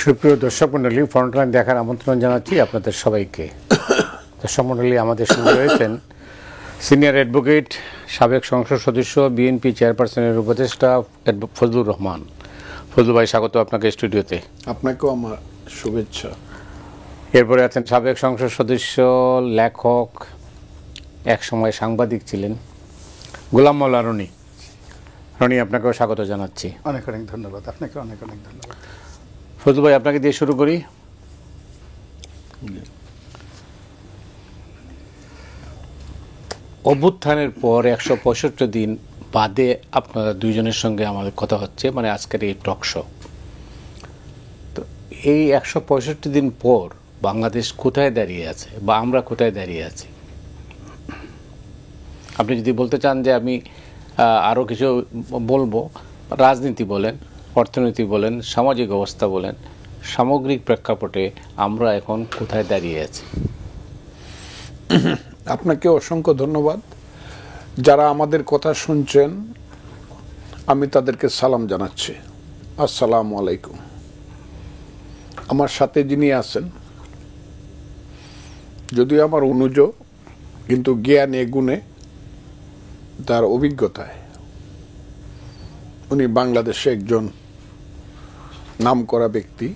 সুপ্রিয় দর্শক মণ্ডলী, ফ্রন্টলাইন দেখার আমন্ত্রণ জানাচ্ছি আপনাদের সবাইকে। দর্শক মণ্ডলী, আমাদের সঙ্গে রয়েছেন সিনিয়র অ্যাডভোকেট, সাবেক সংসদ সদস্য, বিএনপি চেয়ারপারসনের উপদেষ্টা ফজলুর রহমান। ফজলু ভাই, স্বাগত আপনাকে স্টুডিওতে। আপনাকেও আমার শুভেচ্ছা। এরপরে আছেন সাবেক সংসদ সদস্য, লেখক, একসময় সাংবাদিক ছিলেন, গোলাম মাওলা রনি। রনি, আপনাকেও স্বাগত জানাচ্ছি। অনেক অনেক ধন্যবাদ। আপনাকে অনেক অনেক ধন্যবাদ। ফজলু ভাই, আপনাকে দিয়ে শুরু করি। অভ্যুত্থানের পর 165 দিন বাদে আপনারা দুইজনের সঙ্গে আমাদের কথা হচ্ছে, মানে আজকের এই টক শো। তো এই 165 দিন পর বাংলাদেশ কোথায় দাঁড়িয়ে আছে বা আমরা কোথায় দাঁড়িয়ে আছি? আপনি যদি বলতে চান যে আমি আরও কিছু বলবো, রাজনীতি বলেন, অর্থনীতি বলেন, সামাজিক অবস্থা বলেন, সামগ্রিক প্রেক্ষাপটে আমরা এখন কোথায় দাঁড়িয়ে আছি? আপনাকে অসংখ্য ধন্যবাদ। যারা আমাদের কথা শুনছেন, আমি তাদেরকে সালাম জানাচ্ছি। আসসালামু আলাইকুম। আমার সাথে যিনি আছেন, যদিও আমার অনুজ, কিন্তু জ্ঞানে গুণে তার অভিজ্ঞতায় উনি বাংলাদেশে একজন নামকরা ব্যক্তি।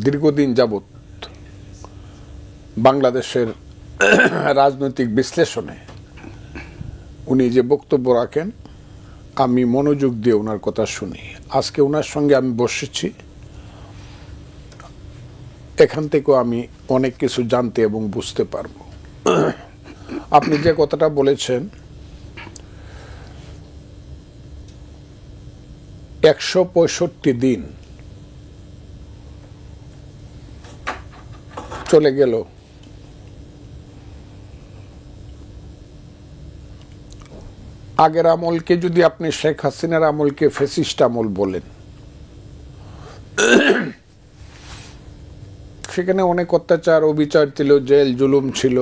দীর্ঘদিন যাবৎ বাংলাদেশের রাজনৈতিক বিশ্লেষণে উনি যে বক্তব্য রাখেন, আমি মনোযোগ দিয়ে ওনার কথা শুনি। আজকে ওনার সঙ্গে আমি বসেছি, এখান থেকেও আমি অনেক কিছু জানতে এবং বুঝতে পারবো। আপনি যে কথাটা বলেছেন, 165 দিন চলে গেল। আগের আমলকে যদি আপনি শেখ হাসিনার আমলকে ফ্যাসিস্ট আমল বলেন, সেখানে অনেক অত্যাচার অবিচার ছিল, জেল জুলুম ছিল,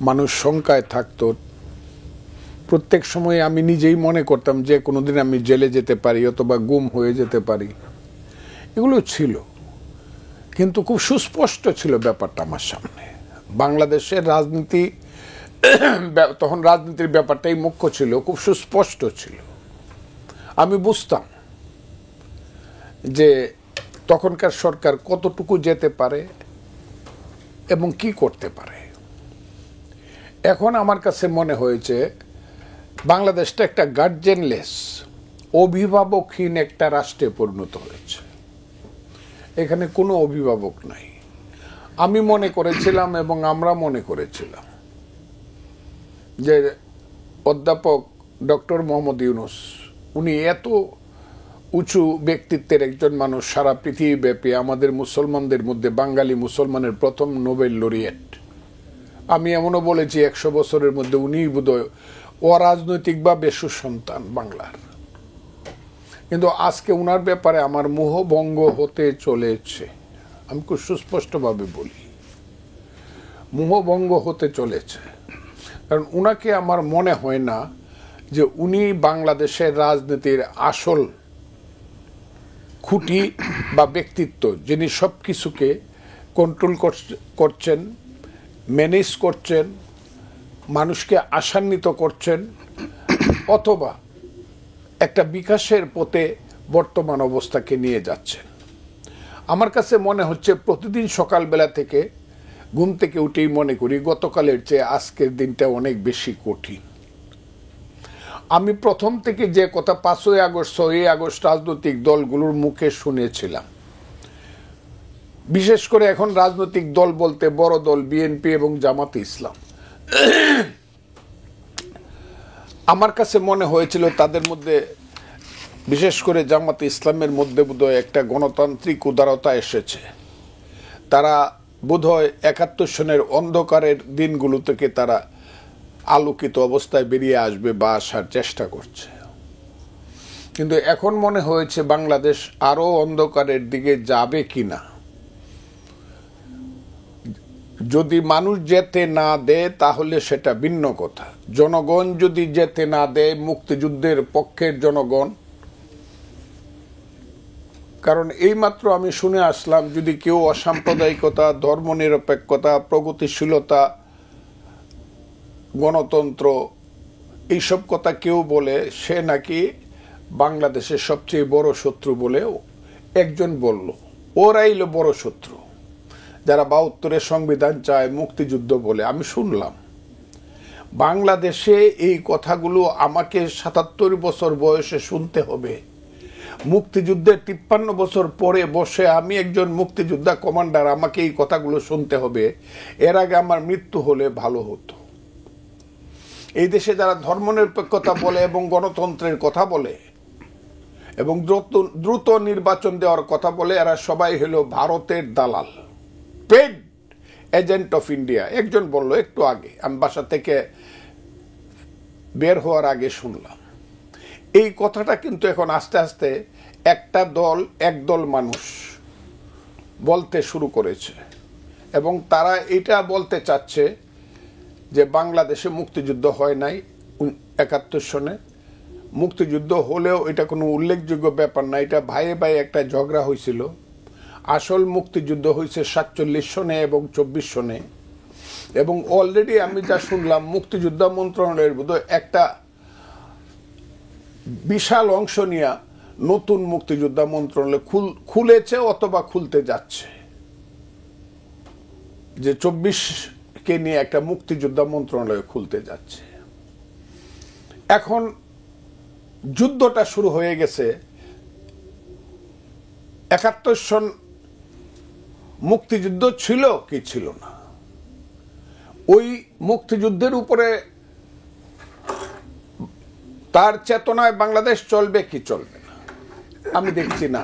মানুষ শঙ্কায় থাকতো। প্রত্যেক সময় আমি নিজেই মনে করতাম যে কোনোদিন আমি জেলে যেতে পারি অথবা গুম হয়ে যেতে পারি। এগুলো ছিল, কিন্তু খুব সুস্পষ্ট ছিল ব্যাপারটা আমার সামনে। বাংলাদেশের রাজনীতি, তখন রাজনীতির ব্যাপারটাই মুখ্য ছিল, খুব সুস্পষ্ট ছিল। আমি বুঝতাম যে তখনকার সরকার কতটুকু যেতে পারে এবং কি করতে পারে। এখন আমার কাছে মনে হয়েছে বাংলাদেশটা একটা গার্জেনলেস, অভিভাবকহীন একটা রাষ্ট্রে পরিণত হয়েছে। এখানে কোনো অভিভাবক নাই। আমি মনে করেছিলাম এবং আমরা মনে করেছিলাম যে অধ্যাপক ডক্টর মোহাম্মদ ইউনূস, উনি এত উঁচু ব্যক্তিত্বের একজন মানুষ, সারা পৃথিবীব্যাপী আমাদের মুসলমানদের মধ্যে বাঙালি মুসলমানের প্রথম নোবেল লরিয়েট। আমি এমনও বলেছি 100 বছরের মধ্যে উনিই বোধহয় অরাজনৈতিকভাবে সুসন্তান বাংলার। কিন্তু আজকে উনার ব্যাপারে আমার মোহভঙ্গ হতে চলেছে। আমি খুব সুস্পষ্টভাবে বলি, মোহভঙ্গ হতে চলেছে। কারণ উনাকে আমার মনে হয় না যে উনি বাংলাদেশের রাজনীতির আসল খুঁটি বা ব্যক্তিত্ব, যিনি সব কিছুকে কন্ট্রোল করছেন, ম্যানেজ করছেন, মানুষকে আশান্বিত করছেন, অথবা একটা বিকাশের পথে বর্তমান অবস্থাকে নিয়ে যাচ্ছেন। আমার কাছে মনে হচ্ছে প্রতিদিন সকালবেলা থেকে ঘুম থেকে উঠেই মনে করি গতকালের চেয়ে আজকের দিনটা অনেক বেশি কঠিন। আমি প্রথম থেকে যে কথা 5ই আগস্ট 6ই আগস্ট রাজনৈতিক দলগুলোর মুখে শুনেছিলাম, বিশেষ করে এখন রাজনৈতিক দল বলতে বড় দল বিএনপি এবং জামাতে ইসলাম, আমার কাছে মনে হয়েছিল তাদের মধ্যে, বিশেষ করে জামাতে ইসলামের মধ্যে বোধহয় একটা গণতান্ত্রিক উদারতা এসেছে। তারা বোধহয় 71 সনের অন্ধকারের দিনগুলো থেকে তারা আলোকিত অবস্থায় বেরিয়ে আসবে বা আসার চেষ্টা করছে। কিন্তু এখন মনে হয়েছে বাংলাদেশ আরো অন্ধকারের দিকে যাবে কিনা। যদি মানুষ যেতে না দেয় তাহলে সেটা ভিন্ন কথা। জনগণ যদি যেতে না দেয়, মুক্তিযুদ্ধের পক্ষের জনগণ, কারণ এইমাত্র আমি শুনে আসলাম যদি কেউ অসাম্প্রদায়িকতা, ধর্মনিরপেক্ষতা, প্রগতিশীলতা, গণতন্ত্র এইসব কথা কেউ বলে, সে নাকি বাংলাদেশের সবচেয়ে বড় শত্রু বলে একজন বলল। ওরাই হলো বড় শত্রু যারা ৭২-এর সংবিধান চায়, মুক্তিযুদ্ধ বলে। আমি শুনলাম বাংলাদেশে এই কথাগুলো আমাকে ৭৭ বছর বয়সে শুনতে হবে। মুক্তিযুদ্ধের ৫৩ বছর পরে বসে আমি একজন মুক্তিযোদ্ধা কমান্ডার, আমাকে এই কথাগুলো শুনতে হবে। এর আগে আমার মৃত্যু হলে ভালো হতো। এই দেশে যারা ধর্মনিরপেক্ষতা বলে এবং গণতন্ত্রের কথা বলে এবং দ্রুত নির্বাচন দেওয়ার কথা বলে, এরা সবাই হলো ভারতের দালাল, পেড এজেন্ট অফ ইন্ডিয়া। একজন বলল একটু আগে, আমি বাসা থেকে বের হওয়ার আগে শুনলাম। এই কথাটা কিন্তু এখন আস্তে আস্তে একটা দল, একদল মানুষ বলতে শুরু করেছে এবং তারা এটা বলতে চাচ্ছে যে বাংলাদেশে মুক্তিযুদ্ধ হয় নাই ৭১ সনে। মুক্তিযুদ্ধ হলেও এটা কোনো উল্লেখযোগ্য ব্যাপার না, এটা ভাইয়ে ভাইয়ে একটা ঝগড়া হয়েছিল। আসল মুক্তিযুদ্ধ হয়েছে ৪৭ সনে এবং ২৪ সনে। এবং অলরেডি আমি যা শুনলাম, মুক্তিযোদ্ধা মন্ত্রণালয়ের বোধহয় একটা বিশাল অংশ নিয়ে নতুন মুক্তিযোদ্ধা মন্ত্রণালয় খুলেছে অথবা খুলতে যাচ্ছে, যে ২৪কে নিয়ে একটা মুক্তিযোদ্ধা মন্ত্রণালয় খুলতে যাচ্ছে। এখন যুদ্ধটা শুরু হয়ে গেছে। ৭১ সন মুক্তিযুদ্ধ ছিল কি ছিল না, ওই মুক্তিযুদ্ধের উপরে তার চেতনায় বাংলাদেশ চলবে কি চলবে না আমি দেখছি না।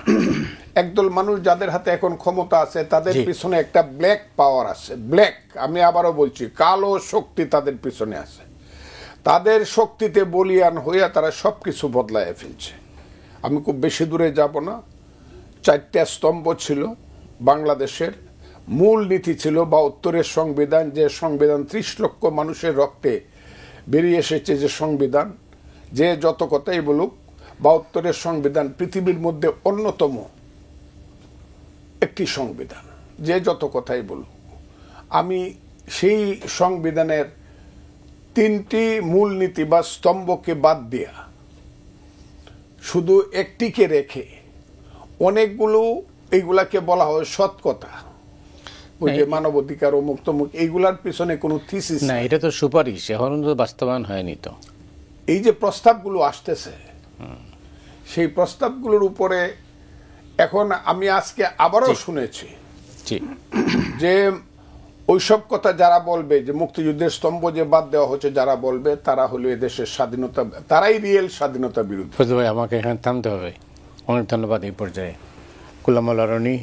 একদল মানুষ যাদের হাতে এখন ক্ষমতা আছে, তাদের পিছনে একটা ব্ল্যাক পাওয়ার আছে। ব্ল্যাক, আমি আবারও বলছি, কালো শক্তি তাদের পিছনে আছে। তাদের শক্তিতে বলিয়ান হইয়া তারা সবকিছু বদলায় ফেলছে। আমি খুব বেশি দূরে যাব না। ৪টা স্তম্ভ ছিল বাংলাদেশের, মূল নীতি ছিল ৭২-এর সংবিধান, যে সংবিধান ৩০ লক্ষ মানুষের রক্তে বেরিয়ে এসেছে, যে সংবিধান, যে যত কথাই বলুক, ৭২-এর সংবিধান পৃথিবীর মধ্যে অন্যতম একটি সংবিধান, যে যত কথাই বলুক। আমি সেই সংবিধানের ৩টি মূলনীতি বা স্তম্ভকে বাদ দিয়া শুধু একটিকে রেখে অনেকগুলো, এইগুলাকে বলা হয় সৎ কথা, ওই যে মানবাধিকার ও মুক্তমুখ, এইগুলার পিছনে কোনো থিসিস না। এটা তো সুপারিশ, এখন তো বাস্তবায়ন হয়নি। তো এই যে প্রস্তাবগুলো আসতেছে, সেই প্রস্তাবগুলোর উপরে এখন আমি আজকে আবারও শুনেছি যে ওইসব কথা যারা বলবে, যে মুক্তিযুদ্ধের স্তম্ভ যে বাদ দেওয়া হচ্ছে, যারা বলবে তারা হলো এদেশের স্বাধীনতা, তারাই রিয়েল স্বাধীনতা বিরোধী। ফজলু ভাই, আমাকে এখানে থামতে হবে। অনেক ধন্যবাদ এই পর্যায়ে। কুল্লামুল আরনি,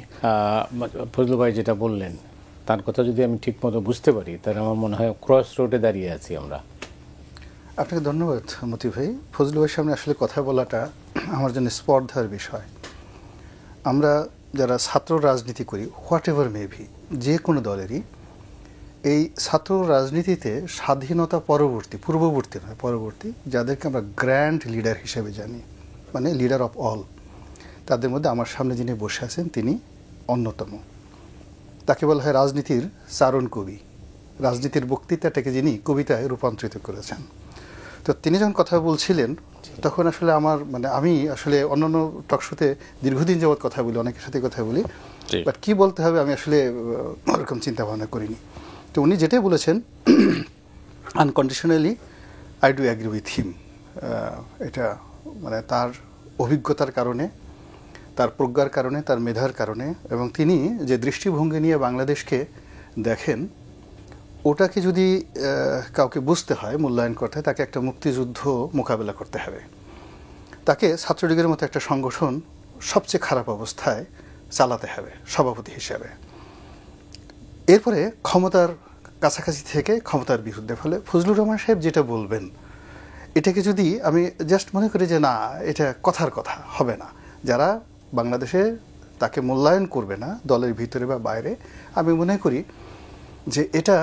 ফজলু ভাই যেটা বললেন তার কথা যদি আমি ঠিক মতো বুঝতে পারি, তাহলে আমার মনে হয় ক্রস রোডে দাঁড়িয়ে আছি আমরা। আপনাকে ধন্যবাদ মতি ভাই। ফজলু ভাইয়ের সামনে আসলে কথা বলাটা আমার জন্য স্পর্ধার বিষয়। আমরা যারা ছাত্র রাজনীতি করি, হোয়াট এভার মেবি, যে কোনো দলেরই, এই ছাত্র রাজনীতিতে স্বাধীনতা পূর্ববর্তী নয়, পরবর্তী, যাদেরকে আমরা গ্র্যান্ড লিডার হিসেবে জানি, মানে লিডার অফ অল, তাদের মধ্যে আমার সামনে যিনি বসে আছেন তিনি অন্যতম। তাকে বলা হয় রাজনীতির চারণ কবি। রাজনীতির বক্তৃতাটাকে যিনি কবিতায় রূপান্তরিত করেছেন। তো তিনি যখন কথা বলছিলেন, তখন আসলে আমার আমি আসলে অন্যান্য টকশোতে দীর্ঘদিন যাবৎ কথা বলি, অনেকের সাথে কথা বলি, বাট কি বলতে হবে আমি আসলে ওরকম চিন্তা ভাবনা করিনি। তো উনি যেটাই বলেছেন, unconditionally I do agree with him. এটা তার অভিজ্ঞতার কারণে, তার প্রজ্ঞার কারণে, তার মেধার কারণে, এবং তিনি যে দৃষ্টিভঙ্গি নিয়ে বাংলাদেশকে দেখেন, ওটাকে যদি কাউকে বুঝতে হয়, মূল্যায়ন করতে হয়, তাকে একটা মুক্তিযুদ্ধ মোকাবেলা করতে হবে। তাকে ছাত্রলীগের মতো একটা সংগঠন সবচেয়ে খারাপ অবস্থায় চালাতে হবে সভাপতি হিসেবে। এরপরে ক্ষমতার কাছাকাছি থেকে ক্ষমতার বিরুদ্ধে। ফলে ফজলুর রহমান সাহেব যেটা বলবেন, এটাকে যদি আমি জাস্ট মনে করি যে না, এটা কথার কথা হবে না, যারা বাংলাদেশে তাকে মূল্যায়ন করবে না, দলের ভিতরে বা বাইরে, আমি মনে করি যে এটা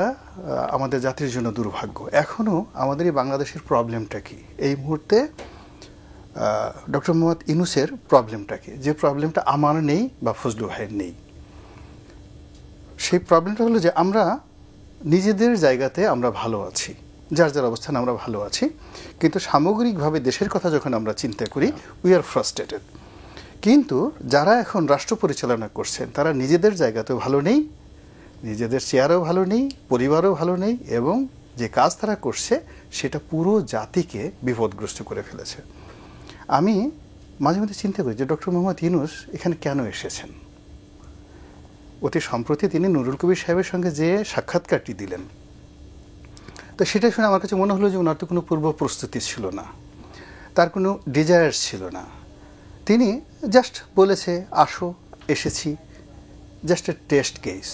আমাদের জাতির জন্য দুর্ভাগ্য। এখনও আমাদের এই বাংলাদেশের প্রবলেমটা কি, এই মুহূর্তে ডক্টর মোহাম্মদ ইউনূসের প্রবলেমটা কি, যে প্রবলেমটা আমার নেই বা ফজলু ভাইয়ের নেই। সেই প্রবলেমটা হলো যে আমরা নিজেদের জায়গাতে আমরা ভালো আছি, যার যার অবস্থানে আমরা ভালো আছি, কিন্তু সামগ্রিকভাবে দেশের কথা যখন আমরা চিন্তা করি উই আর ফ্রাস্ট্রেটেড। কিন্তু যারা এখন রাষ্ট্র পরিচালনা করছেন তারা নিজেদের জায়গাতেও ভালো নেই, নিজেদের চেয়ারও ভালো নেই, পরিবারও ভালো নেই, এবং যে কাজ তারা করছে সেটা পুরো জাতিকে বিপদগ্রস্ত করে ফেলেছে। আমি মাঝে মাঝে চিন্তা করি যে ডক্টর মোহাম্মদ ইউনূস এখানে কেন এসেছেন। অতি সম্প্রতি তিনি নুরুল কবির সাহেবের সঙ্গে যে সাক্ষাৎকারটি দিলেন, তো সেটা শুনে আমার কাছে মনে হলো যে ওনার তো কোনো পূর্ব প্রস্তুতি ছিল না, তার কোনো ডিজায়ার ছিল না। তিনি জাস্ট বলেছে আসো, এসেছি, জাস্ট এ টেস্ট কেস।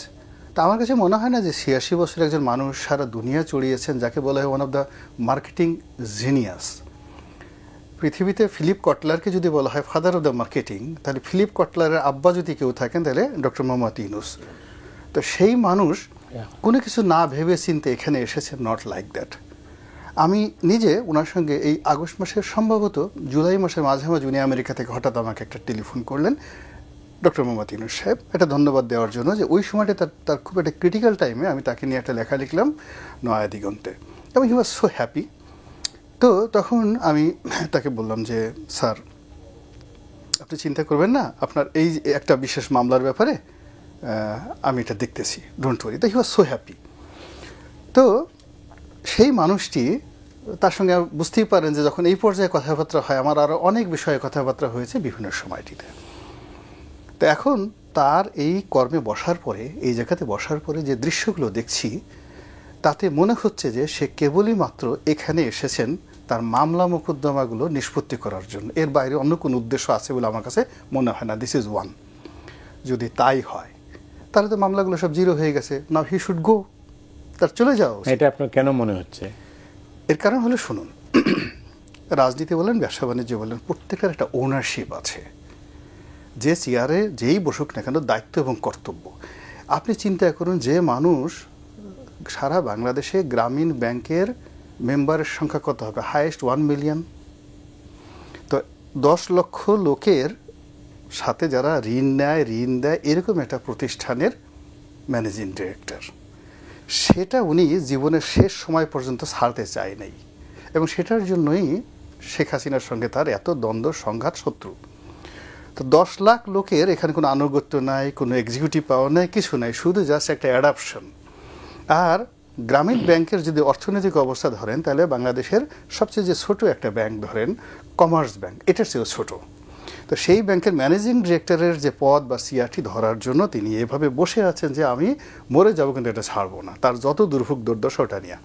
তা আমার কাছে মনে হয় না যে ৮৬ বছর একজন মানুষ সারা দুনিয়া চড়িয়েছেন, যাকে বলা হয় one of the marketing genius. পৃথিবীতে ফিলিপ কটলারকে যদি বলা হয় ফাদার অফ দ্য মার্কেটিং, তাহলে ফিলিপ কটলারের আব্বা যদি কেউ থাকেন তাহলে ডক্টর মোহাম্মদ ইউনূস। তো সেই মানুষ কোনো কিছু না ভেবে চিন্তে এখানে এসেছেন, নট লাইক দ্যাট। আমি নিজে ওনার সঙ্গে এই আগস্ট মাসের সম্ভবত জুলাই মাসের মাঝামাঝি উনি আমেরিকা থেকে হঠাৎ আমাকে একটা টেলিফোন করলেন, ডক্টর মোহাম্মদ ইউনূস সাহেব, এটা ধন্যবাদ দেওয়ার জন্য যে ওই সময়টা তার খুব একটা ক্রিটিক্যাল টাইমে আমি তাকে নিয়ে একটা লেখা লিখলাম নয়া দিগন্তে, এবং হি ওয়াজ সো হ্যাপি। তো তখন আমি তাকে বললাম যে স্যার আপনি চিন্তা করবেন না, আপনার এই একটা বিশেষ মামলার ব্যাপারে আমি এটা দেখতেছি, ডোন্ট ওয়ারি। তো হি ওয়াজ সো হ্যাপি। তো সেই মানুষটি, তার সঙ্গে বুঝতেই পারেন যে যখন এই পর্যায়ে কথাবার্তা হয়, আমার আরও অনেক বিষয়ে কথাবার্তা হয়েছে বিভিন্ন সময়টিতে। তো এখন তার এই কর্মে বসার পরে, এই জায়গাতে বসার পরে যে দৃশ্যগুলো দেখছি, তাতে মনে হচ্ছে যে সে কেবলই মাত্র এখানে এসেছেন তার মামলা মোকদ্দমাগুলো নিষ্পত্তি করার জন্য, এর বাইরে অন্য কোনো উদ্দেশ্য আছে বলে আমার কাছে মনে হয় না। This is one. যদি তাই হয় তাহলে তো মামলাগুলো সব জিরো হয়ে গেছে, নাও হি শুড গো, তার চলে যাও। এটা আপনার কেন মনে হচ্ছে? এর কারণ হলো শুনুন, রাজনীতি বলেন, ব্যবসা বাণিজ্য বলেন, প্রত্যেকের একটা ওনারশিপ আছে। যে চেয়ারে যেই বসুক না কেন দায়িত্ব এবং কর্তব্য। আপনি চিন্তা করুন, যে মানুষ সারা বাংলাদেশে গ্রামীণ ব্যাংকের মেম্বারের সংখ্যা কত হবে, হাইয়েস্ট 1 মিলিয়ন। তো 10 লক্ষ লোকের সাথে যারা ঋণ দেয় এরকম একটা প্রতিষ্ঠানের ম্যানেজিং ডিরেক্টর, সেটা উনি জীবনের শেষ সময় পর্যন্ত ছাড়তে চায় নাই, এবং সেটার জন্যই শেখ হাসিনার সঙ্গে তার এত দ্বন্দ্ব, সংঘাত, শত্রু। তো 10 লাখ লোকের এখানে কোনো আনুগত্য নাই, কোনো এক্সিকিউটিভ পাওয়ার নাই, কিছু নাই, শুধু জাস্ট একটা অ্যাডাপশন। আর গ্রামীণ ব্যাংকের যদি অর্থনৈতিক অবস্থা ধরেন, তাহলে বাংলাদেশের সবচেয়ে যে ছোট একটা ব্যাংক ধরেন কমার্স ব্যাংক, এটার চেয়েও ছোট। তো সেই ব্যাংকের ম্যানেজিং ডিরেক্টরের যে পদ বা সিআরটি ধরার জন্য তিনি এভাবে বসে আছেন যে আমি মরে যাবো কিন্তু এটা ছাড়বো না, তার যত দুর্ভোগ দুর্দশা ওটা নিয়ে।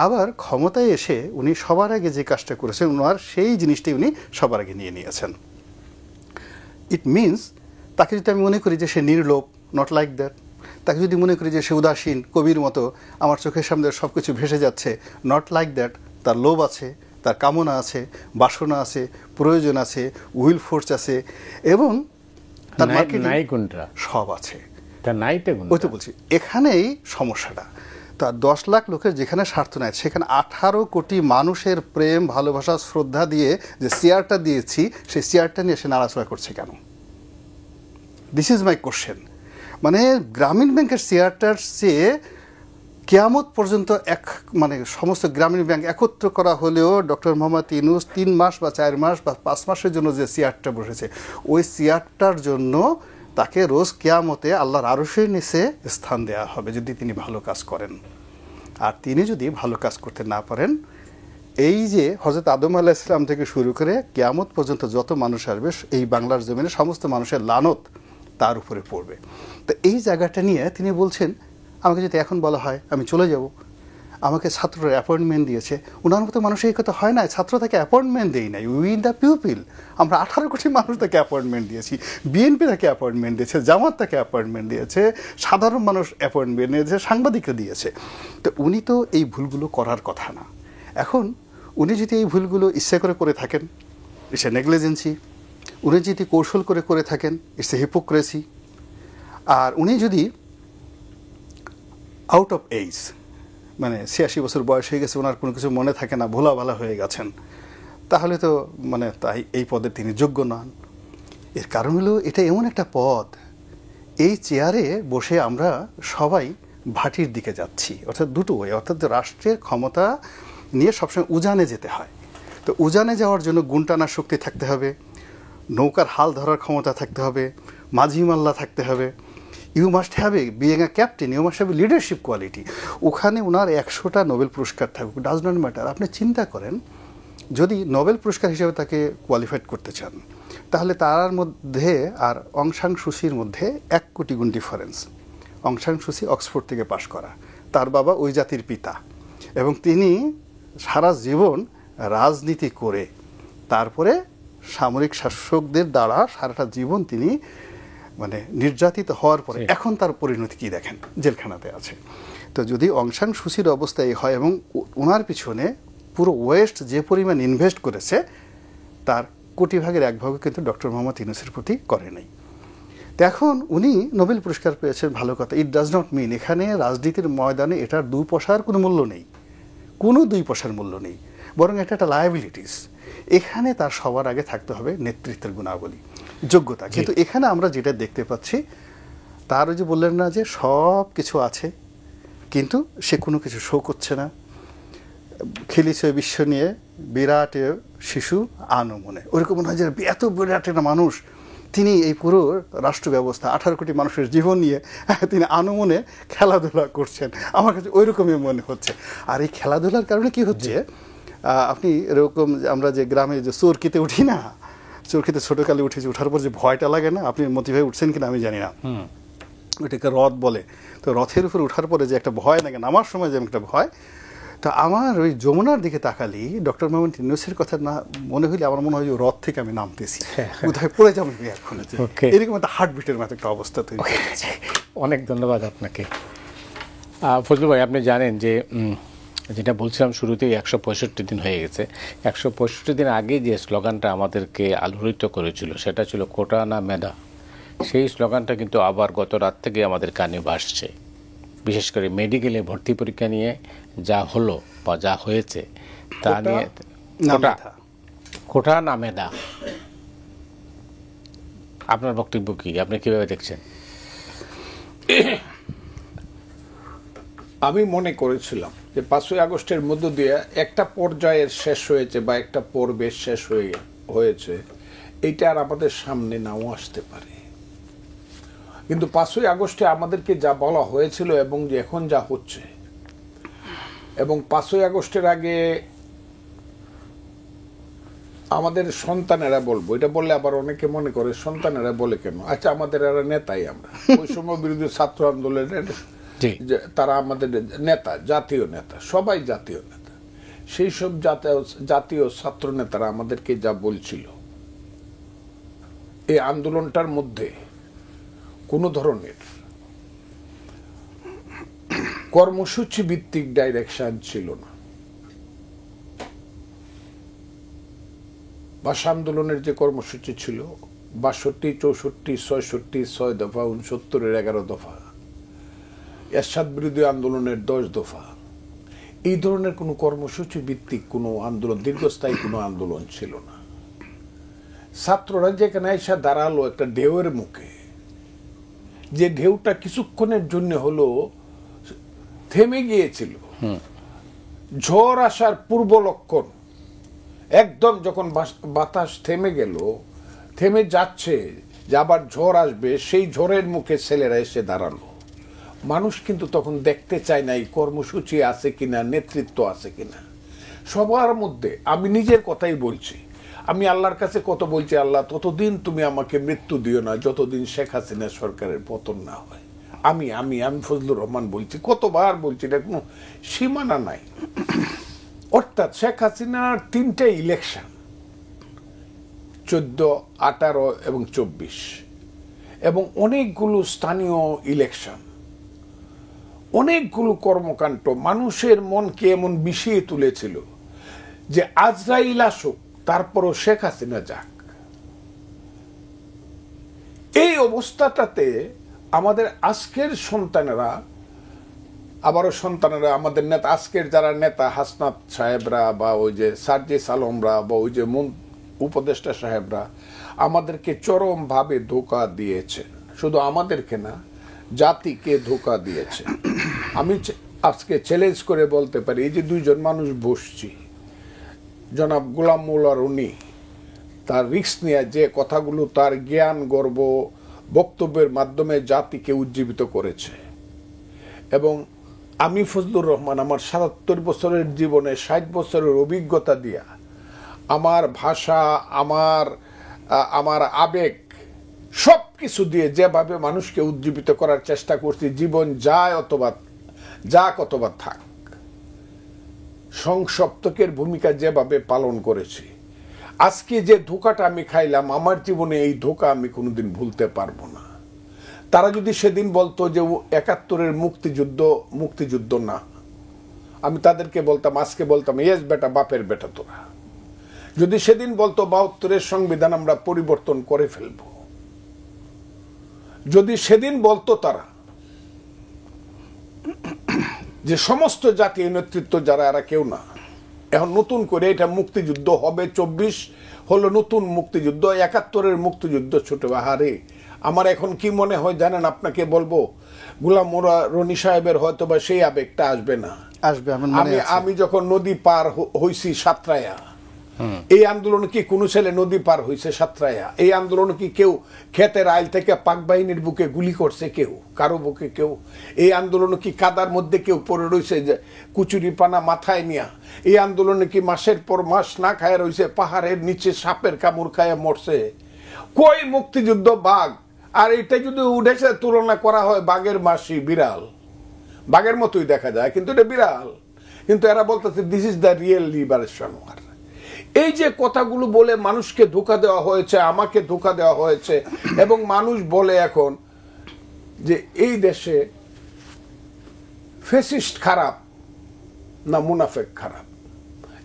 আবার ক্ষমতায় এসে উনি সবার আগে যে কাজটা করেছেন, ওনার সেই জিনিসটাই উনি সবার আগে নিয়ে নিয়েছেন। ইট মিনস তাকে যদি আমি মনে করি যে সে নির্লোভ, নট লাইক দ্যাট। তাকে যদি মনে করি যে সে উদাসীন, কবির মতো আমার চোখের সামনে সব কিছু ভেসে যাচ্ছে, নট লাইক দ্যাট। তার লোভ আছে, তার কামনা আছে, বাসনা আছে, প্রয়োজন আছে, উইল ফোর্স আছে, এবং তার নাই কোনটা সব আছে। তার নাইটা কোনটা? ওই তো বলছি, এখানেই সমস্যাটা। তার 10 লাখ লোকের যেখানে স্বার্থ নাই, সেখানে 18 কোটি মানুষের প্রেম, ভালোবাসা, শ্রদ্ধা দিয়ে যে চেয়ারটা দিয়েছি, সেই চেয়ারটা নিয়ে সে নাড়াচড়া করছে কেন? This is my question. মানে গ্রামীণ ব্যাংকের চেয়ারটার চেয়ে কিয়ামত পর্যন্ত সমস্ত গ্রামীণ ব্যাংক একত্র করা হলেও ডক্টর মোহাম্মদ ইউনূস 3 মাস বা 4 মাস বা 5 মাসের জন্য যে চেয়ারটা বসেছে, ওই চেয়ারটার জন্য তাকে রোজ কিয়ামতে আল্লাহর আরশের নিচে স্থান দেওয়া হবে যদি তিনি ভালো কাজ করেন। আর তিনি যদি ভালো কাজ করতে না পারেন, এই যে হযরত আদম আলাইহিস সালাম থেকে শুরু করে কিয়ামত পর্যন্ত যত মানুষ আসবে, এই বাংলার জমিনে সমস্ত মানুষের লানত তার উপরে পড়বে। তো এই জায়গাটা নিয়ে তিনি বলছেন, আমাকে যদি এখন বলা হয় আমি চলে যাব, আমাকে ছাত্ররা অ্যাপয়েন্টমেন্ট দিয়েছে। ওনার মতো মানুষ এই কথা হয় না, ছাত্র তাকে অ্যাপয়েন্টমেন্ট দেই নাই, উই দ্য পিউপিল। আমরা 18 কোটি মানুষ তাকে অ্যাপয়েন্টমেন্ট দিয়েছি, বিএনপি তাকে অ্যাপয়েন্টমেন্ট দিয়েছে, জামাত তাকে অ্যাপয়েন্টমেন্ট দিয়েছে, সাধারণ মানুষ অ্যাপয়েন্টমেন্ট দিয়েছে, সাংবাদিকরা দিয়েছে। তো উনি তো এই ভুলগুলো করার কথা না। এখন উনি যদি এই ভুলগুলো ইচ্ছা করে থাকেন, ইটস এ নেগলিজেন্সি। উনি যদি কৌশল করে থাকেন, ইটস এ হিপোক্রেসি। আর উনি যদি আউট অফ এজ, 86 বছর বয়স হয়ে গেছে, ওনার কোনো কিছু মনে থাকে না, ভোলা ভালা হয়ে গেছেন, তাহলে তো মানে তাই এই পদে তিনি যোগ্য নন। এর কারণ হলো এটা এমন একটা পদ, এই চেয়ারে বসে আমরা সবাই ভাটির দিকে যাচ্ছি, অর্থাৎ দুটো ওয়ে, অর্থাৎ রাষ্ট্রের ক্ষমতা নিয়ে সবসময় উজানে যেতে হয়। তো উজানে যাওয়ার জন্য গুণ টানার শক্তি থাকতে হবে, নৌকার হাল ধরার ক্ষমতা থাকতে হবে, মাঝি মাল্লা থাকতে হবে। You must have a being a captain, you must have a leadership quality. ওখানে ওনার 100টা নোবেল পুরস্কার থাকুক, ডাজ নট ম্যাটার। আপনি চিন্তা করেন, যদি নোবেল পুরস্কার হিসেবে তাকে কোয়ালিফাইড করতে চান, তাহলে তার মধ্যে আর অং সান সুচির মধ্যে 1 কোটি গুণ ডিফারেন্স। অং সান সুচি অক্সফোর্ড থেকে পাশ করা, তার বাবা ওই জাতির পিতা, এবং তিনি সারা জীবন রাজনীতি করে তারপরে সামরিক শাসকদের দ্বারা সারাটা জীবন তিনি মানে নির্যাতিত হওয়ার পরে এখন তার পরিণতি কি দেখেন, জেলখানাতে আছে। তো যদি অং সান সুচির অবস্থা এই হয়, এবং ওনার পিছনে পুরো ওয়েস্ট যে পরিমাণ ইনভেস্ট করেছে তার কোটি ভাগের 1 ভাগও কিন্তু ডক্টর মোহাম্মদ ইউনূসের প্রতি করে নাই। তো এখন উনি নোবেল পুরস্কার পেয়েছেন, ভালো কথা। ইট ডাজ নট মিন এখানে রাজনীতির ময়দানে এটার 2 পয়সার কোনো মূল্য নেই, কোনো 2 পয়সার মূল্য নেই, বরং এটা একটা লায়াবিলিটিস। এখানে তার সবার আগে থাকতে হবে নেতৃত্বের গুণাবলী, যোগ্যতা। কিন্তু এখানে আমরা যেটা দেখতে পাচ্ছি, তার ওই যে বললেন না যে সব কিছু আছে কিন্তু সে কোনো কিছু শো করছে না। খেলিছে বিশ্ব নিয়ে বিরাট শিশু আনমনে, ওইরকম মনে হয় যে এত বিরাট একটা মানুষ, তিনি এই পুরো রাষ্ট্র ব্যবস্থা 18 কোটি মানুষের জীবন নিয়ে তিনি আনমনে খেলাধুলা করছেন। আমার কাছে ওইরকমই মনে হচ্ছে। আর এই খেলাধুলার কারণে কি হচ্ছে, আপনি এরকম আমরা যে গ্রামে যে চরকিতে উঠি না, চরকিতে ছোটকালে উঠেছি, ওঠার পর যে ভয়টা লাগে না, আপনি মতিভাবে উঠছেন কিনা আমি জানি না, ওইটাকে রথ বলে। তো রথের উপর ওঠার পরে যে একটা ভয় লাগে, নামার সময় যে একটা ভয়, তা আমার ওই যমুনার দিকে তাকালি ডক্টর মোহাম্মদ ইউনূসের কথা না মনে হইলে আমার মনে হয় যে রথ থেকে আমি নামতেছি, কোথায় পড়ে যাবো এখন, এরকম একটা হার্টবিটের মতো একটা অবস্থা তৈরি হয়েছে। অনেক ধন্যবাদ আপনাকে। ফজলু ভাই, আপনি জানেন যে যেটা বলছিলাম শুরুতেই 165 দিন হয়ে গেছে। 165 দিন আগে যে স্লোগানটা আমাদেরকে আলোড়িত করেছিল সেটা ছিল কোটা না মেধা। সেই স্লোগানটা কিন্তু আবার গত রাত থেকে আমাদের কানে ভাসছে। বিশেষ করে মেডিকেলে ভর্তি পরীক্ষা নিয়ে যা হলো বা যা হয়েছে তা নিয়ে, কোটা না মেধা, আপনার বক্তব্য কি, আপনি কিভাবে দেখছেন? আমি মনে করেছিলাম যে 5ই আগস্টের মধ্য দিয়ে একটা পর্যায়ের শেষ হয়েছে বা একটা পর্বের শেষ হয়েছে, এইটা আর আমাদের সামনে নাও আসতে পারে। কিন্তু 5ই আগস্টে আমাদেরকে যা বলা হয়েছিল এবং যে এখন যা হচ্ছে, এবং 5ই আগস্টের আগে আমাদের সন্তানেরা, বলবো এটা বললে আবার অনেকে মনে করে সন্তানেরা বলে কেন, আচ্ছা আমাদের এরা নেতাই, আমরা বৈষম্য বিরোধী ছাত্র আন্দোলনের তারা আমাদের নেতা, জাতীয় নেতা, সবাই জাতীয় নেতা। সেই সব জাতীয় ছাত্র নেতারা আমাদেরকে যা বলছিল, এই আন্দোলনটার মধ্যে কোনো ধরনের কর্মসূচি ভিত্তিক ডাইরেকশন ছিল না। ভাষা আন্দোলনের যে কর্মসূচি ছিল 62, 64, 66, 6 দফা, 69-এর 11 দফা, এরশাদ বিরোধী আন্দোলনের 10 দফা, এই ধরনের কোনো কর্মসূচি ভিত্তিক কোনো আন্দোলন, দীর্ঘস্থায়ী কোনো আন্দোলন ছিল না। ছাত্ররা যেখানে এসে দাঁড়ালো একটা ঢেউয়ের মুখে, যে ঢেউটা কিছুক্ষণের জন্য হলো থেমে গিয়েছিল, ঝড় আসার পূর্ব লক্ষণ, একদম যখন বাতাস থেমে গেল, থেমে যাচ্ছে যে আবার ঝড় আসবে, সেই ঝড়ের মুখে ছেলেরা এসে দাঁড়ালো। মানুষ কিন্তু তখন দেখতে চায় না এই কর্মসূচি আছে কিনা, নেতৃত্ব আছে কিনা। সবার মধ্যে, আমি নিজের কথাই বলছি, আমি আল্লাহর কাছে কত বলছি, আল্লাহ ততদিন তুমি আমাকে মৃত্যু দিও না যতদিন শেখ হাসিনা সরকারের পতন না হয়। আমি আমি আমি ফজলুর রহমান বলছি, কতবার বলছি, এটা কোনো সীমানা নাই। অর্থাৎ শেখ হাসিনার 3টে ইলেকশন, 14, 18 এবং 24, এবং অনেকগুলো স্থানীয় ইলেকশন, অনেকগুলো কর্মকাণ্ড মানুষের মনকে এমন বিষিয়ে তুলেছিল যে আজরাইল আসুক তারপরও শেখ হাসিনা যাক। এই অবস্থাটাতে আমাদের আজকের সন্তানেরা আবারও সন্তানেরা আমাদের নেতা, আজকের যারা নেতা হাসনাত সাহেবরা বা ওই যে সার্জিস আলমরা বা ওই যে উপদেষ্টা সাহেবরা আমাদেরকে চরমভাবে ধোঁকা দিয়েছে। শুধু আমাদেরকে না, জাতিকে ধোঁকা দিয়েছে। আমি আজকে চ্যালেঞ্জ করে বলতে পারি, এই যে দুইজন মানুষ বসছি, জনাব গোলাম মোল্লা রনি তার রিস্ক নিয়ে যে কথাগুলো তার জ্ঞান গর্ব বক্তব্যের মাধ্যমে জাতিকে উজ্জীবিত করেছে, এবং আমি ফজলুর রহমান আমার ৭৭ বছরের জীবনে ৬০ বছরের অভিজ্ঞতা দিয়া আমার ভাষা, আমার আবেগ সব কিছু দিয়ে যেভাবে মানুষকে উজ্জীবিত করার চেষ্টা করছি, জীবন যায় অথবা যাক অথবা থাক, সংসপ্তকের ভূমিকা যেভাবে পালন করেছি, আজকে যে ধোঁকাটা আমি খাইলাম, আমার জীবনে এই ধোঁকা আমি কোনোদিন ভুলতে পারবো না। তারা যদি সেদিন বলতো যে ৭১-এর মুক্তিযুদ্ধ না, আমি তাদেরকে বলতাম, আজকে বলতাম ইয়েস বেটা, বাপের বেটা তোরা। যদি সেদিন বলতো ৭২-এর সংবিধান আমরা পরিবর্তন করে ফেলব, যদি সেদিন বলতো তারা যে সমস্ত জাতীয় নেতৃত্ব যারা এরা কেউ না, এখন নতুন করে এটা মুক্তিযুদ্ধ হবে, ২৪ হলো নতুন মুক্তিযুদ্ধ, ৭১-এর মুক্তিযুদ্ধ ছোট। আহারে, আমার এখন কি মনে হয় জানেন, আপনাকে বলবো, গোলাম মোল্লা রনি সাহেবের হয়তো বা সেই আবেগটা আসবে না। আমি যখন নদী পার হইছি সাতরায়া, এই আন্দোলনে কি কোনো ছেলে নদী পার হইছে সাতরায়া? এই আন্দোলনে কি কেউ ক্ষেতের আইল থেকে পাক বাহিনীর বুকে গুলি করছে? কেউ কারো বুকে কেউ? এই আন্দোলনে কি কাদার মধ্যে কেউ পড়ে রয়েছে যে কুচুরি পানা মাথায় নিয়া? এই আন্দোলনে কি মাসের পর মাস না খায় রয়েছে, পাহাড়ের নিচে সাপের কামড় খায় মরছে? কই মুক্তিযুদ্ধ বাঘ? আর এটা যদি উঠেছে তুলনা করা হয় বাঘের মাসি, বিড়াল, বাঘের মতোই দেখা যায় কিন্তু এটা বিড়াল। কিন্তু এরা বলতেছে this is the real liberation war. এই যে কথাগুলো বলে মানুষকে ধোঁকা দেওয়া হয়েছে, আমাকে ধোঁকা দেওয়া হয়েছে, এবং মানুষ বলে এখন যে এই দেশে ফ্যাসিস্ট খারাপ না মুনাফেক খারাপ।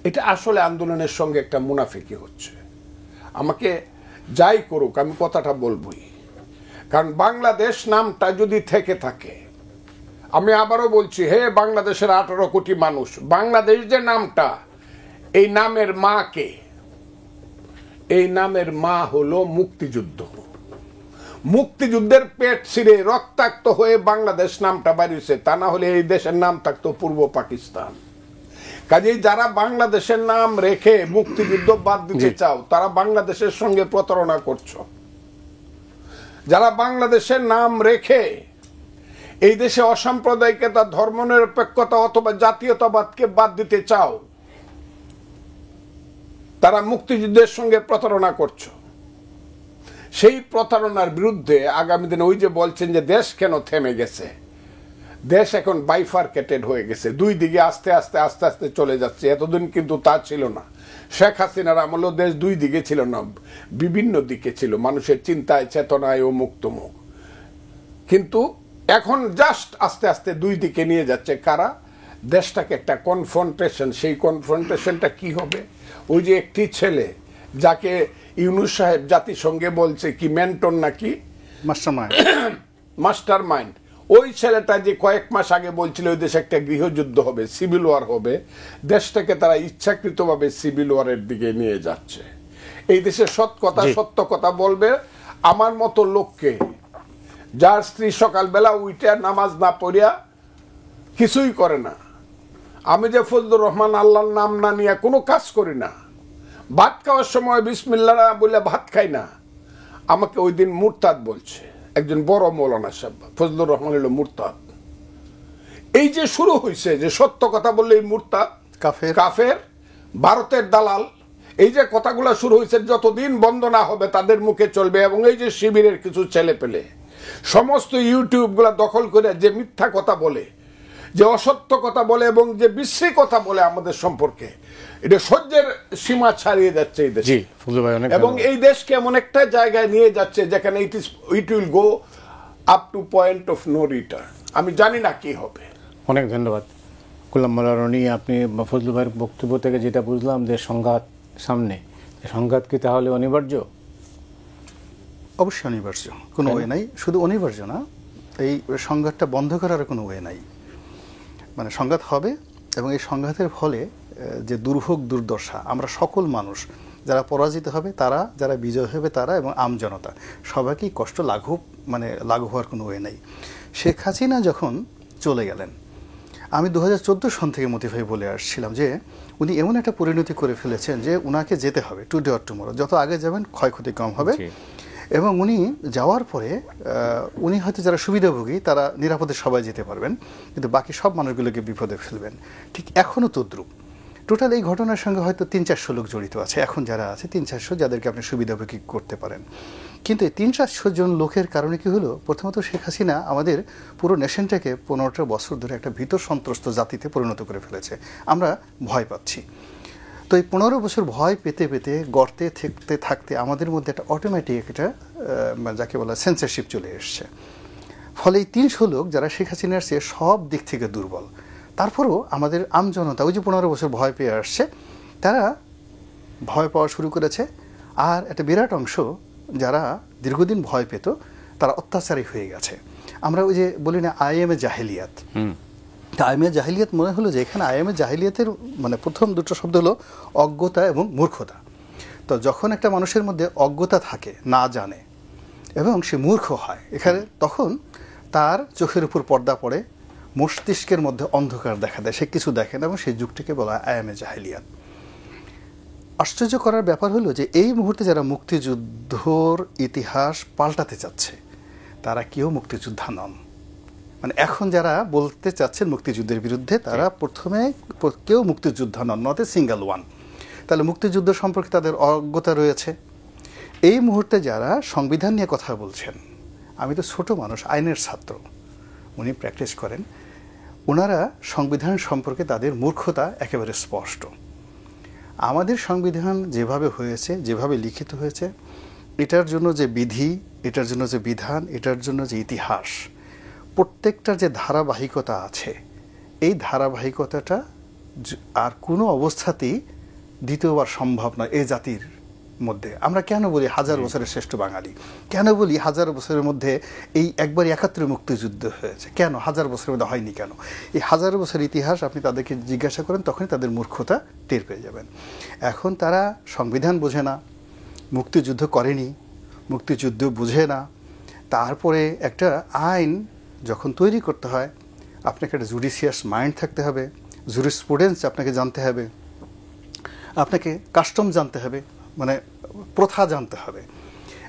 এটা আসলে আন্দোলনের সঙ্গে একটা মুনাফিকি হচ্ছে। আমাকে যাই করুক, আমি কথাটা বলবই, কারণ বাংলাদেশ নামটা যদি থেকে থাকে, আমি আবারও বলছি, হে বাংলাদেশের 18 কোটি মানুষ, বাংলাদেশ যে নামটা, এই নামের মা কে? এই নামের মা হলো মুক্তিযুদ্ধ। মুক্তিযুদ্ধের পেট ছিঁড়ে রক্তাক্ত হয়ে বাংলাদেশ নামটা বাড়িয়েছে, তা না হলে এই দেশের নাম থাকতো পূর্ব পাকিস্তান। কাজেই যারা বাংলাদেশের নাম রেখে মুক্তিযুদ্ধ বাদ দিতে চাও, তারা বাংলাদেশের সঙ্গে প্রতারণা করছো। যারা বাংলাদেশের নাম রেখে এই দেশে অসাম্প্রদায়িকতা, ধর্মনিরপেক্ষতা অথবা জাতীয়তাবাদকে বাদ দিতে চাও, তারা মুক্তিযুদ্ধের সঙ্গে প্রতারণা করছো। সেই প্রতারণার বিরুদ্ধে আগামী দিনে ওই যে বলছেন যে দেশ কেন থেমে গেছে, দেশ এখন বাইফার্কেটেড হয়ে গেছে, দুই দিকে আস্তে আস্তে আস্তে আস্তে চলে যাচ্ছে। এতদিন কিন্তু তা ছিল না। শেখ হাসিনার আমলেও দেশ দুই দিকে ছিল না, বিভিন্ন দিকে ছিল, মানুষের চিন্তায়, চেতনায় ও মুক্তমুখ। কিন্তু এখন জাস্ট আস্তে আস্তে দুই দিকে নিয়ে যাচ্ছে কারা? দেশটাকে একটা কনফ্রন্টেশন। সেই কনফ্রন্টেশনটা কি হবে? ওই যে একটি ছেলে যাকে ইউনূস সাহেব জাতিসংঘে বলছে কি মেন্টর নাকি মাস্টার মাইন্ড, ওই ছেলেটা যে কয়েক মাস আগে বলছিল ওই দেশে একটা গৃহযুদ্ধ হবে, সিভিল ওয়ার হবে, দেশটাকে তারা ইচ্ছাকৃতভাবে সিভিল ওয়ারের দিকে নিয়ে যাচ্ছে। এই দেশে সত্য কথা বলবে আমার মতো লোককে, যার স্ত্রী সকালবেলা উইটা নামাজ না পড়িয়া কিছুই করে না। আমি যে ফজলুর রহমান আল্লাহর নাম না নিয়ে কোনো কাজ করি না, ভাত খাওয়ার সময় বিসমিল্লাহ বলে ভাত খাই না, আমাকে ওই দিন মুরতাদ বলছে একজন বড় মৌলানা সাহেব। ফজলুর রহমান হলো মুরতাদ। এই যে শুরু হয়েছে যে সত্য কথা বললে মুরতাদ, কাফের, ভারতের দালাল, এই যে কথাগুলো শুরু হয়েছে, যতদিন বন্ধ না হবে তাদের মুখে চলবে। এবং এই যে শিবিরের কিছু ছেলে পেলে সমস্ত ইউটিউবগুলো দখল করে যে মিথ্যা কথা বলে, যে অসত্য কথা বলে এবং যে বিশ্রী কথা বলে আমাদের সম্পর্কে, এটা সহ্যের সীমা ছাড়িয়ে যাচ্ছে এই দেশে। এবং এই দেশকে এমন একটা জায়গায় নিয়ে যাচ্ছে যেখানে it will go up to point of no return. আমি জানি না কি হবে। অনেক ধন্যবাদ গোলাম মোল্লা রনি। আপনি ফজলু ভাইয়ের বক্তব্য থেকে যেটা বুঝলাম যে সংঘাত সামনে, সংঘাত কি তাহলে অনিবার্য? অবশ্যই অনিবার্য, কোনো ওয়ে নাই। শুধু অনিবার্য না, এই সংঘাতটা বন্ধ করার কোনো ওয়ে নাই। মানে সংঘাত হবে এবং এই সংঘাতের ফলে যে দুর্ভোগ দুর্দশা আমরা সকল মানুষ যারা পরাজিত হবে তারা, যারা বিজয় হবে তারা এবং আমজনতা সবাইকেই কষ্ট লাঘব হওয়ার কোনো ওয়ে নেই। শেখ হাসিনা যখন চলে গেলেন, আমি 2014 সন থেকে মোটিভাই বলে আসছিলাম যে উনি এমন একটা পরিণতি করে ফেলেছেন যে উনাকে যেতে হবে টুডে অর টুমরো, যত আগে যাবেন ক্ষয়ক্ষতি কম হবে। এবং উনি যাওয়ার পরে উনি হয়তো যারা সুবিধাভোগী তারা নিরাপদে সবাই যেতে পারবেন, কিন্তু বাকি সব মানুষগুলোকে বিপদে ফেলবেন। ঠিক এখনও তদ্রুপ। টোটাল এই ঘটনার সঙ্গে হয়তো 300-400 লোক জড়িত আছে, এখন যারা আছে 300-400 যাদেরকে আপনি সুবিধাভোগী করতে পারেন। কিন্তু এই 300-400 জন লোকের কারণে কি হলো, প্রথমত শেখ হাসিনা আমাদের পুরো নেশনটাকে 15টা বছর ধরে একটা ভীত সন্ত্রস্ত জাতিতে পরিণত করে ফেলেছে। আমরা ভয় পাচ্ছি। তো এই 15 বছর ভয় পেতে পেতে গর্তে থাকতে থাকতে আমাদের মধ্যে একটা অটোমেটিক একটা যাকে বলা সেন্সরশিপ চলে এসছে। ফলে এই 300 লোক যারা শেখ হাসিনার চেয়ে সব দিক থেকে দুর্বল, তারপরেও আমাদের আমজনতা ওই যে 15 বছর ভয় পেয়ে আসছে, তারা ভয় পাওয়া শুরু করেছে। আর একটা বিরাট অংশ যারা দীর্ঘদিন ভয় পেত তারা অত্যাচারী হয়ে গেছে। আমরা ওই যে বলি না আইএমএ জাহেলিয়াত, আইএমএ জাহেলিয়াত মনে হলো যে এখানে আইএমএ জাহেলিয়াতের মানে প্রথম দুটো শব্দ হলো অজ্ঞতা এবং মূর্খতা। তো যখন একটা মানুষের মধ্যে অজ্ঞতা থাকে, না জানে এবং সে মূর্খ হয়, এখানে তখন তার চোখের উপর পর্দা পড়ে, মস্তিষ্কের মধ্যে অন্ধকার দেখা দেয়, সে কিছু দেখে না এবং সেই যুগটিকে বলা হয় আইএমএ জাহেলিয়াত। আশ্চর্য করার ব্যাপার হলো যে এই মুহূর্তে যারা মুক্তিযুদ্ধর ইতিহাস পাল্টাতে চাচ্ছে তারা কেউ মুক্তিযোদ্ধা নন। মানে এখন যারা বলতে চাচ্ছেন মুক্তিযুদ্ধের বিরুদ্ধে তারা প্রথমে কেউ মুক্তিযোদ্ধা নন, নট এ সিঙ্গেল ওয়ান। তাহলে মুক্তিযুদ্ধ সম্পর্কে তাদের অজ্ঞতা রয়েছে। এই মুহূর্তে যারা সংবিধান নিয়ে কথা বলছেন, আমি তো ছোট মানুষ, আইনের ছাত্র, উনি প্র্যাকটিস করেন, ওনারা সংবিধান সম্পর্কে তাদের মূর্খতা একেবারে স্পষ্ট। আমাদের সংবিধান যেভাবে হয়েছে, যেভাবে লিখিত হয়েছে, এটার জন্য যে বিধি, এটার জন্য যে বিধান, এটার জন্য যে ইতিহাস, প্রত্যেকটার যে ধারাবাহিকতা আছে, এই ধারাবাহিকতাটা আর কোনো অবস্থাতেই দ্বিতীয়বার সম্ভব নয় এই জাতির মধ্যে। আমরা কেন বলি 1000 বছরের শ্রেষ্ঠ বাঙালি, কেন বলি 1000 বছরের মধ্যে এই একবার 71 মুক্তিযুদ্ধ হয়েছে, কেন 1000 বছরের মধ্যে হয়নি কেন? এই 1000 বছরের ইতিহাস আপনি তাদেরকে জিজ্ঞাসা করেন, তখনই তাদের মূর্খতা টের পেয়ে যাবেন। এখন তারা সংবিধান বোঝে না, মুক্তিযুদ্ধ করেনি, মুক্তিযুদ্ধ বুঝে না। তারপরে একটা আইন যখন তৈরি করতে হয় আপনাকে একটা জুডিশিয়াস মাইন্ড থাকতে হবে, জুরিসপ্রুডেন্স আপনাকে জানতে হবে, আপনাকে কাস্টম জানতে হবে, মানে প্রথা জানতে হবে।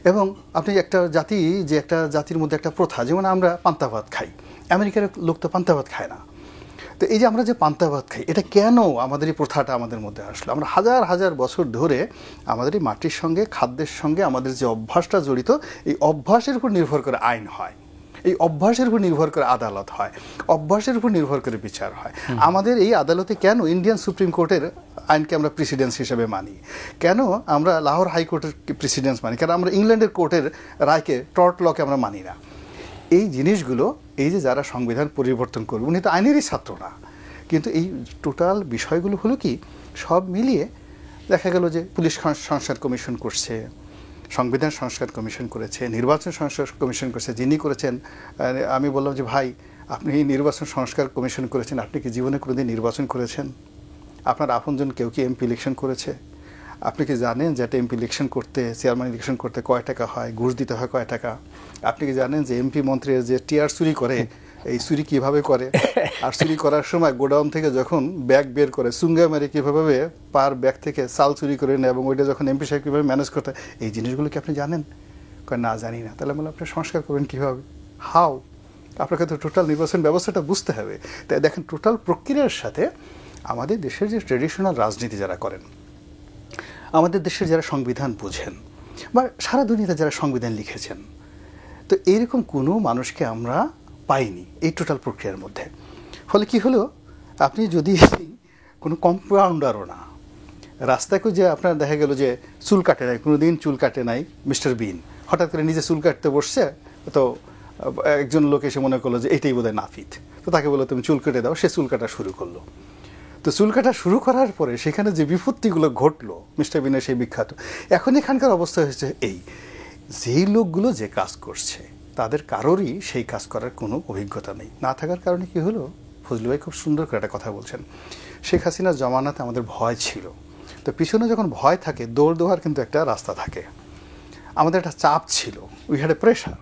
এবং আপনি একটা জাতি, যে একটা জাতির মধ্যে একটা প্রথা, যেমন আমরা পান্তা ভাত খাই, আমেরিকার লোক তো পান্তা ভাত খায় না। তো এই যে আমরা যে পান্তা ভাত খাই, এটা কেন আমাদের এই প্রথাটা আমাদের মধ্যে আসলো? আমরা হাজার হাজার বছর ধরে আমাদের এই মাটির সঙ্গে, খাদ্যের সঙ্গে আমাদের যে অভ্যাসটা জড়িত, এই অভ্যাসের উপর নির্ভর করে আইন হয়, এই অভ্যাসের উপর নির্ভর করে আদালত হয়, অভ্যাসের উপর নির্ভর করে বিচার হয়। আমাদের এই আদালতে কেন ইন্ডিয়ান সুপ্রিম কোর্টের আইনকে আমরা প্রেসিডেন্স হিসেবে মানি, কেন আমরা লাহোর হাইকোর্টের প্রেসিডেন্স মানি, কেন আমরা ইংল্যান্ডের কোর্টের রায়কে, টর্ট লকে আমরা মানি না? এই জিনিসগুলো, এই যে যারা সংবিধান পরিবর্তন করবে, উনি তো আইনেরই ছাত্র না, কিন্তু এই টোটাল বিষয়গুলো হলো কি, সব মিলিয়ে দেখা গেল যে পুলিশ সংস্কার কমিশন করছে, সংবিধান সংস্কার কমিশন করেছে, নির্বাচন সংস্কার কমিশন করেছে। যিনি করেছেন, আমি বললাম যে ভাই আপনি নির্বাচন সংস্কার কমিশন করেছেন, আপনি কি জীবনে কোনোদিন নির্বাচন করেছেন? আপনার আপনজন কেউ কি এমপি ইলেকশন করেছে? আপনি কি জানেন যে একটা এমপি ইলেকশন করতে, চেয়ারম্যান ইলেকশন করতে কয় টাকা হয়, ঘুষ দিতে হয় কয় টাকা? আপনি কি জানেন যে এমপি মন্ত্রীর যে টিয়ার চুরি করে, এই চুরি কিভাবে করে? আর চুরি করার সময় গোডাউন থেকে যখন ব্যাগ বের করে চুঙ্গা মেরে কীভাবে পার ব্যাগ থেকে চাল চুরি করে নেয় এবং ওইটা যখন এমপি সাহেব কীভাবে ম্যানেজ করতে হয়, এই জিনিসগুলো কি আপনি জানেন? না, জানি না। তাহলে বলে আপনি সংস্কার করবেন কীভাবে? হাউ? আপনাকে তো টোটাল নির্বাচন ব্যবস্থাটা বুঝতে হবে। তাই দেখেন, টোটাল প্রক্রিয়ার সাথে আমাদের দেশের যে ট্রেডিশনাল রাজনীতি যারা করেন, আমাদের দেশের যারা সংবিধান বুঝেন, বা সারা দুনিয়াতে যারা সংবিধান লিখেছেন, তো এইরকম কোনো মানুষকে আমরা পাইনি এই টোটাল প্রক্রিয়ার মধ্যে। ফলে কি হলো, আপনি যদি কোনো কম্পাউন্ডারও না, রাস্তায় যে আপনার দেখা গেল যে চুল কাটে নাই, কোনো দিন চুল কাটে নাই মিস্টার বিন, হঠাৎ করে নিজে চুল কাটতে বসছে, তো একজন লোক এসে মনে করলো যে এইটাই বোধহয় নাপিত, তো তাকে বললো তুমি চুল কেটে দাও, সে চুল কাটা শুরু করলো। তো চুল কাটা শুরু করার পরে সেখানে যে বিপত্তিগুলো ঘটলো, মিস্টার বিনের সেই বিখ্যাত, এখন এখানকার অবস্থা হয়েছে এই, যেই লোকগুলো যে কাজ করছে তাদের কারোরই সেই কাজ করার কোনো অভিজ্ঞতা নেই। না থাকার কারণে কি হলো, ফজলু ভাই খুব সুন্দর করে একটা কথা বলছেন। শেখ হাসিনার জমানাতে আমাদের ভয় ছিল, তো পিছনে যখন ভয় থাকে দৌড় দেওয়ার কিন্তু একটা রাস্তা থাকে। আমাদের একটা চাপ ছিল, উই হ্যাড এ প্রেশার।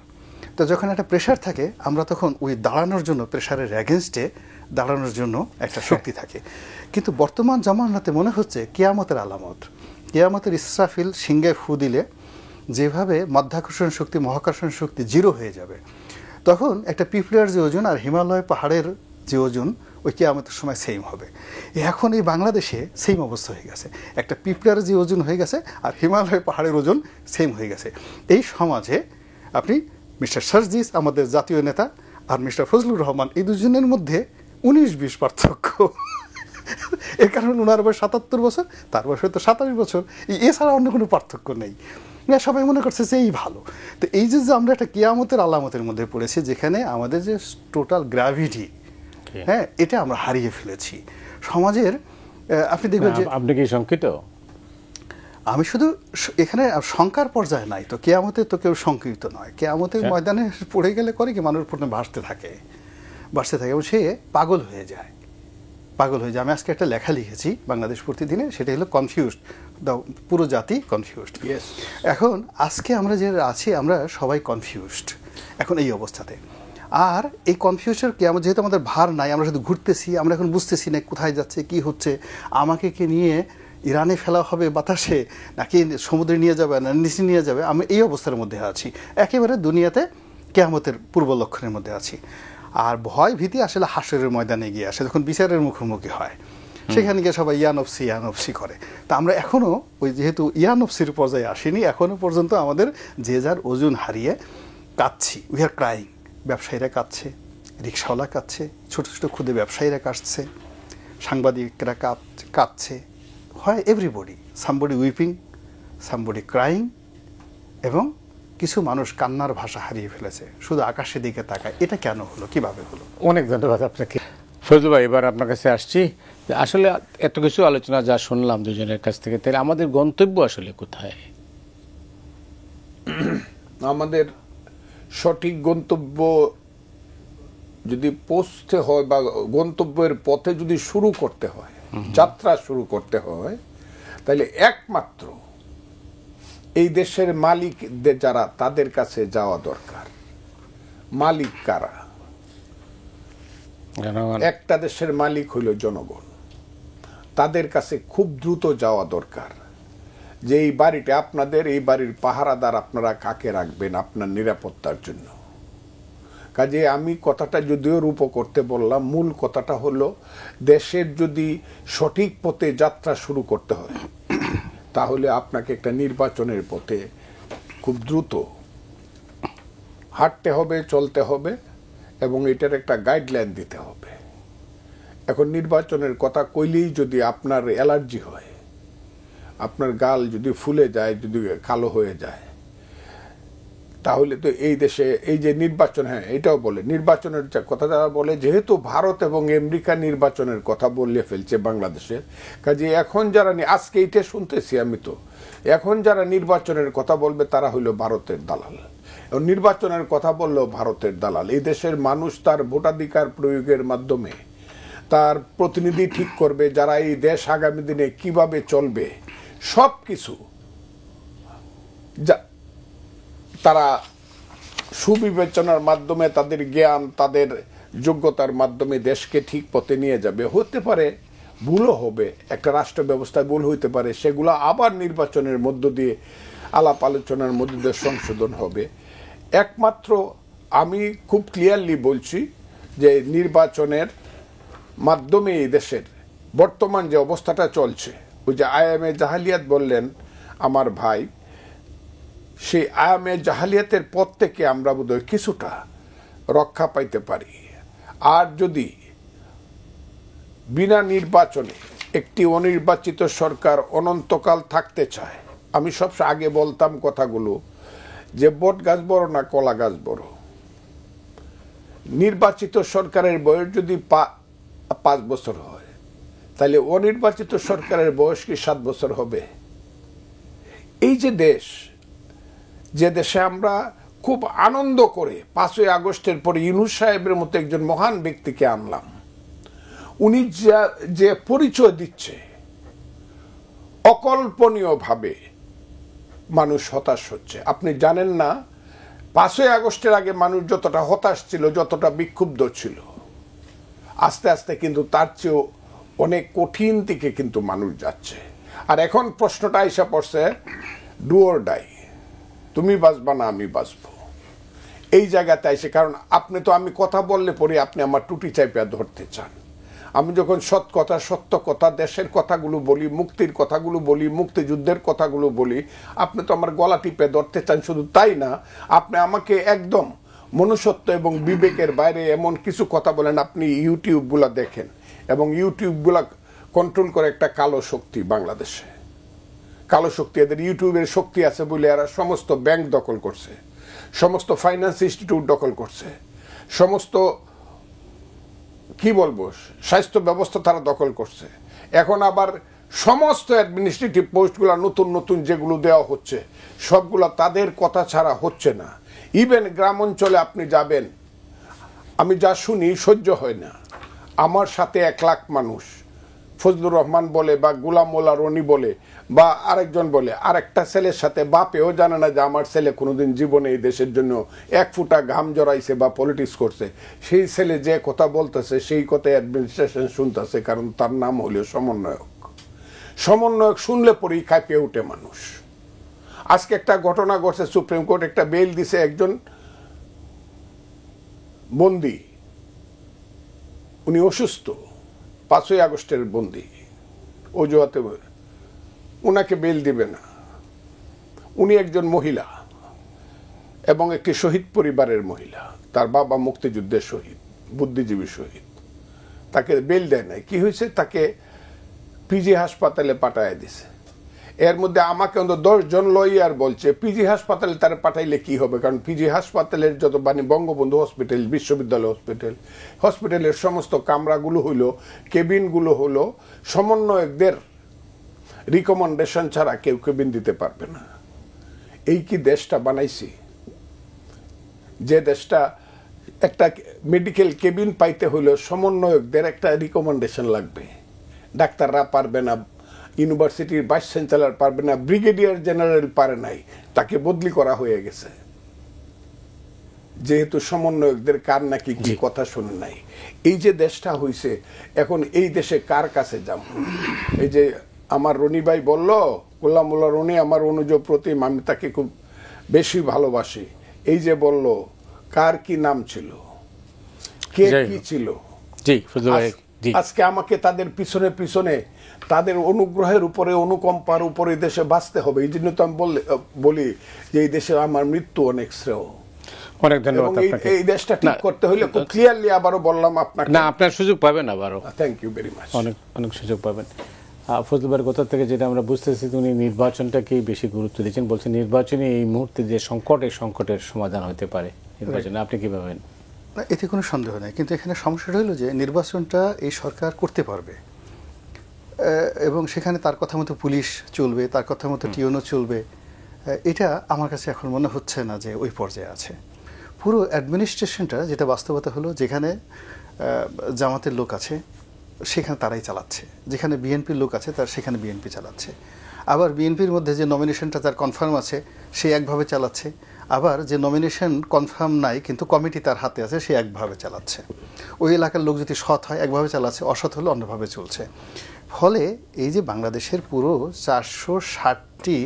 তো যখন একটা প্রেশার থাকে আমরা তখন ওই দাঁড়ানোর জন্য, প্রেশারের অ্যাগেনস্টে দাঁড়ানোর জন্য একটা শক্তি থাকে। কিন্তু বর্তমান জমানাতে মনে হচ্ছে কিয়ামতের আলামত, কিয়ামতের ইসরাফিল সিংহায় ফু দিলে যেভাবে মাধ্যাকর্ষণ শক্তি মহাকর্ষণ শক্তি জিরো হয়ে যাবে, তখন একটা পিপলার যে ওজন আর হিমালয় পাহাড়ের যে ওজন ওই কিয়ামতের সময় সেম হবে। এখন এই বাংলাদেশে সেম অবস্থা হয়ে গেছে, একটা পিপলার যে ওজন হয়ে গেছে আর হিমালয় পাহাড়ের ওজন সেম হয়ে গেছে। এই সমাজে আপনি মিস্টার সার্জিস আমাদের জাতীয় নেতা আর মিস্টার ফজলুর রহমান, এই দুজনের মধ্যে 19-20 পার্থক্য। এর কারণ ওনার বয়স 77 বছর, তার বয়স হয়তো 27 বছর, এছাড়া অন্য কোনো পার্থক্য নেই। সবাই মনে করছে যে এই ভালো। তো এই যে আমরা একটা কিয়ামতের আলামতের মধ্যে পড়েছি, যেখানে আমাদের যে টোটাল গ্র্যাভিটি, হ্যাঁ, এটা আমরা হারিয়ে ফেলেছি সমাজের। আপনি দেখবেন যে, আপনি কি শঙ্কিত? আমি শুধু এখানে শঙ্কার পর্যায়ে নাই, তো কেয়ামতে তো কেউ শঙ্কিত নয়। কেয়ামতের ময়দানে পড়ে গেলে করে কি মানুষ প্রথমে ভাসতে থাকে এবং সে পাগল হয়ে যায়। আমি আজকে একটা লেখা লিখেছি বাংলাদেশ প্রতিদিনে, সেটা হলো কনফিউজড, পুরো জাতি কনফিউজড। এখন আজকে আমরা যে আছি আমরা সবাই কনফিউজড এখন এই অবস্থাতে। আর এই কনফিউশন কেমন, যেহেতু আমাদের ভার নাই, আমরা শুধু ঘুরতেছি, আমরা এখন বুঝতেছি না কোথায় যাচ্ছে, কি হচ্ছে, আমাকে কে নিয়ে ইরানে ফেলা হবে বাতাসে, নাকি সমুদ্রে নিয়ে যাবে, না নিচে নিয়ে যাবে, আমি এই অবস্থার মধ্যে আছি। একেবারে দুনিয়াতে কিয়ামতের পূর্ব লক্ষণের মধ্যে আছি। আর ভয় ভীতি আসলে হাসরের ময়দানে গিয়ে আসে, যখন বিচারের মুখোমুখি হয়, সেখানে গিয়ে সবাই ইয়ানফসি করে। তা আমরা এখনও ওই যেহেতু ইয়ানফসির পর্যায়ে আসিনি, এখনও পর্যন্ত আমাদের যে যার ওজন হারিয়ে কাঁদছি, উই আর ক্রাইং। ব্যবসায়ীরা কাঁদছে, রিক্সাওয়ালা কাঁদছে, ছোটো ছোটো ক্ষুদে ব্যবসায়ীরা কাঁদছে, সাংবাদিকরা কাঁদছে, হয় everybody, somebody weeping, somebody crying, এবং কিছু মানুষ কান্নার ভাষা হারিয়ে ফেলেছে, শুধু আকাশের দিকে তাকায়। এটা কেন হলো, কিভাবে হলো? অনেক ধন্যবাদ আপনাকে ফজলু ভাই। এবার আপনার কাছে আসছি, আসলে এত কিছু আলোচনা যা শুনলাম দুজনের কাছ থেকে, তাহলে আমাদের গন্তব্য আসলে কোথায়? আমাদের সঠিক গন্তব্য যদি পৌঁছতে হয় বা গন্তব্যের পথে যদি শুরু করতে হয়, যাত্রা শুরু করতে হয়, তাহলে একমাত্র এই দেশের মালিক যারা, তাদের কাছে যাওয়া দরকার। মালিক কারা? একটা দেশের মালিক হইল জনগণ। তাদের কাছে খুব দ্রুত যাওয়া দরকার যে এই বাড়িটা আপনাদের, এই বাড়ির পাহারাদার আপনারা কাকে রাখবেন আপনার নিরাপত্তার জন্য। কাজে আমি কথাটা যদিও রূপ করতে বললাম, মূল কথাটা হলো দেশের যদি সঠিক পথে যাত্রা শুরু করতে হয় তাহলে আপনাকে একটা নির্বাচনের পথে খুব দ্রুত হাঁটতে হবে, চলতে হবে, এবং এটার একটা গাইডলাইন দিতে হবে। এখন নির্বাচনের কথা কইলেই যদি আপনার অ্যালার্জি হয়, আপনার গাল যদি ফুলে যায়, যদি কালো হয়ে যায়, তাহলে তো এই দেশে এই যে নির্বাচন, হ্যাঁ এটাও বলে নির্বাচনের কথা যারা বলে, যেহেতু ভারত এবং আমেরিকা নির্বাচনের কথা বলে ফেলছে বাংলাদেশের, কাজে এখন যারা, আজকে এইটা শুনতেছি আমি, তো এখন যারা নির্বাচনের কথা বলবে তারা হইল ভারতের দালাল। এবং নির্বাচনের কথা বললেও ভারতের দালাল। এই দেশের মানুষ তার ভোটাধিকার প্রয়োগের মাধ্যমে তার প্রতিনিধি ঠিক করবে যারা এই দেশ আগামী দিনে কিভাবে চলবে, সব কিছু তারা সুবিবেচনার মাধ্যমে, তাদের জ্ঞান, তাদের যোগ্যতার মাধ্যমে দেশকে ঠিক পথে নিয়ে যাবে। হতে পারে ভুলও হবে, একটা রাষ্ট্র ব্যবস্থায় ভুল হইতে পারে, সেগুলো আবার নির্বাচনের মধ্য দিয়ে, আলাপ আলোচনার মধ্য দিয়ে সংশোধন হবে। একমাত্র আমি খুব ক্লিয়ারলি বলছি যে নির্বাচনের মাধ্যমে এই দেশের বর্তমান যে অবস্থাটা চলছে, ওই যে আয়ামে জাহালিয়াত বললেন আমার ভাই, সেই আয়ামে জাহালিয়াতের পথ থেকে আমরা বোধহয় কিছুটা রক্ষা পাইতে পারি। আর যদি বিনা নির্বাচনে একটি অনির্বাচিত সরকার অনন্তকাল থাকতে চায়, আমি সবসময় আগে বলতাম কথাগুলো যে বট গাছ বড় না কলা গাছ বড়। নির্বাচিত সরকারের বয়স যদি 5 বছর হয়, তাহলে অনির্বাচিত সরকারের বয়স কি 7 বছর হবে? এই যে দেশ, যে দেশে আমরা খুব আনন্দ করে 5ই আগস্টের পরে ইউনূস সাহেবের মতো একজন মহান ব্যক্তিকে আনলাম, উনি যে পরিচয় দিচ্ছে, অকল্পনীয়ভাবে মানুষ হতাশ হচ্ছে। আপনি জানেন না 5ই আগস্টের আগে মানুষ যতটা হতাশ ছিল, যতটা বিক্ষুব্ধ ছিল, আস্তে আস্তে কিন্তু তার চেয়েও অনেক কঠিন দিকে কিন্তু মানুষ যাচ্ছে। আর এখন প্রশ্নটা এসে পড়ছে, ডু অর ডাই, তুমি বাঁচবা না আমি বাঁচবো, এই জায়গাতে এসে। কারণ আপনি তো, আমি কথা বললে পরে আপনি আমার টুটি চাইপা ধরতে চান। আমি যখন সৎ কথা, সত্য কথা, দেশের কথাগুলো বলি, মুক্তির কথাগুলো বলি, মুক্তিযুদ্ধের কথাগুলো বলি, আপনি তো আমার গলা টিপে ধরতে চান। শুধু তাই না, আপনি আমাকে একদম মনুষ্যত্ব এবং বিবেকের বাইরে এমন কিছু কথা বলেন। আপনি ইউটিউবগুলা দেখেন, এবং ইউটিউবগুলা কন্ট্রোল করে একটা কালো শক্তি বাংলাদেশে। কালো শক্তি, এদের ইউটিউবের শক্তি আছে বলে এরা সমস্ত ব্যাংক দখল করছে, সমস্ত ফাইন্যান্স ইনস্টিটিউট দখল করছে, সমস্ত কি বলবো স্বাস্থ্য ব্যবস্থা তারা দখল করছে। এখন আবার সমস্ত অ্যাডমিনিস্ট্রেটিভ পোস্টগুলো নতুন নতুন যেগুলো দেওয়া হচ্ছে, সবগুলো তাদের কথা ছাড়া হচ্ছে না। ইভেন গ্রাম অঞ্চলে আপনি যাবেন, আমি যা শুনি সহ্য হয় না। আমার সাথে 1 লাখ মানুষ, ফজলুর রহমান বলে বা গোলাম মোল্লা রনি বলে বা আরেকজন বলে, আরেকটা ছেলের সাথে বাপেও জানে না যে আমার ছেলে কোনোদিন জীবনে এই দেশের জন্য 1 ফুটা ঘাম জড়াইছে বা পলিটিক্স করছে। সেই ছেলে যে কথা বলতেছে সেই কথাই অ্যাডমিনিস্ট্রেশন শুনতেছে, কারণ তার নাম হলো সমন্বয়ক। সমন্বয়ক শুনলে পরেই কাঁপিয়ে উঠে মানুষ। আজকে একটা ঘটনা ঘটছে, সুপ্রিম কোর্ট একটা বেল দিছে, একজন বন্দী, উনি অসুস্থ, 5ই আগস্টের বন্দী, অজুহাতে উনাকে বেল দিবে না। উনি একজন মহিলা এবং একটি শহীদ পরিবারের মহিলা, তার বাবা মুক্তিযুদ্ধের শহীদ, বুদ্ধিজীবী শহীদ। তাকে বেল দেয় নাই। কি হয়েছে, তাকে পিজি হাসপাতালে পাঠায় দিছে। এর মধ্যে আমাকে অন্তত 10 জন লয়ার বলছে পিজি হাসপাতালে তারা পাঠাইলে কি হবে, কারণ পিজি হাসপাতালের যত বঙ্গবন্ধু হসপিটাল, বিশ্ববিদ্যালয় হসপিটালের সমস্ত কামরাগুলো হইলো, কেবিনগুলো হলো সমন্বয়কদের রিকমেন্ডেশন ছাড়া কেউ কেবিন দিতে পারবে না। এই কি দেশটা বানাইছি, যে দেশটা একটা মেডিকেল কেবিন পাইতে হইলো সমন্বয়কদের একটা রিকমেন্ডেশন লাগবে। ডাক্তাররা পারবে না, ইউনিভার্সিটির ভাইস চ্যান্সেলর পারবে না, ব্রিগেডিয়ার জেনারেল পারে নাই, তাকে বদলি করা হয়ে গেছে, যেহেতু সমন্বয়কদের কার নাকি কি কথা শুনে নাই। এই যে দেশটা হইছে, এখন এই দেশে কার কাছে যাব? এই যে আমার রনি ভাই বলল, গোলাম মোল্লা রনি আমার অনুজ প্রতিম, আমি তাকে খুব বেশি ভালোবাসি। এই যে বলল, কার কি নাম ছিল, কে কি ছিল, আজকে আমাকে তাদের পিছনে পিছনে তাদের অনুগ্রহের উপরে, অনুকম্পার উপরে দেশে বাঁচতে হবে। এই জন্য তো আমি বলি যে এই দেশে আমার মৃত্যু অনেক শ্রেয়। অনেক ধন্যবাদ আপনাকে। এই দেশটা ঠিক করতে হলে খুব ক্লিয়ারলি আবারও বললাম আপনাকে। না, আপনার সুযোগ পাবেন আবারও। Thank you very much. অনেক অনেক সুযোগ পাবেন। ফজলুল ভাইয়ের কথা থেকে যেটা আমরা বুঝতেছি, উনি নির্বাচনটাকেই বেশি গুরুত্ব দিচ্ছেন, বলছেন নির্বাচনে এই মুহূর্তে যে সংকটের সমাধান হতে পারে নির্বাচনে। আপনি কি ভাবেন? না, এতে কোনো সন্দেহ নেই, কিন্তু এখানে সমস্যাটা হলো যে নির্বাচনটা এই সরকার করতে পারবে এবং সেখানে তার কথা মতো পুলিশ চলবে, তার কথা মতো টিওনও চলবে, এটা আমার কাছে এখন মনে হচ্ছে না যে ওই পর্যায়ে আছে। পুরো অ্যাডমিনিস্ট্রেশনটা যেটা বাস্তবতা হলো, যেখানে জামাতের লোক আছে সেখানে তারাই চালাচ্ছে, যেখানে বিএনপির লোক আছে তার সেখানে বিএনপি চালাচ্ছে, আবার বিএনপির মধ্যে যে নমিনেশনটা তার কনফার্ম আছে সে একভাবে চালাচ্ছে, আবার যে নমিনেশন কনফার্ম নাই কিন্তু কমিটি তার হাতে আছে সে একভাবে চালাচ্ছে। ওই এলাকার লোক যদি সৎ হয় একভাবে চালাচ্ছে, অসৎ হলে অন্যভাবে চলছে। ফলে এই যে বাংলাদেশের পুরো 460টি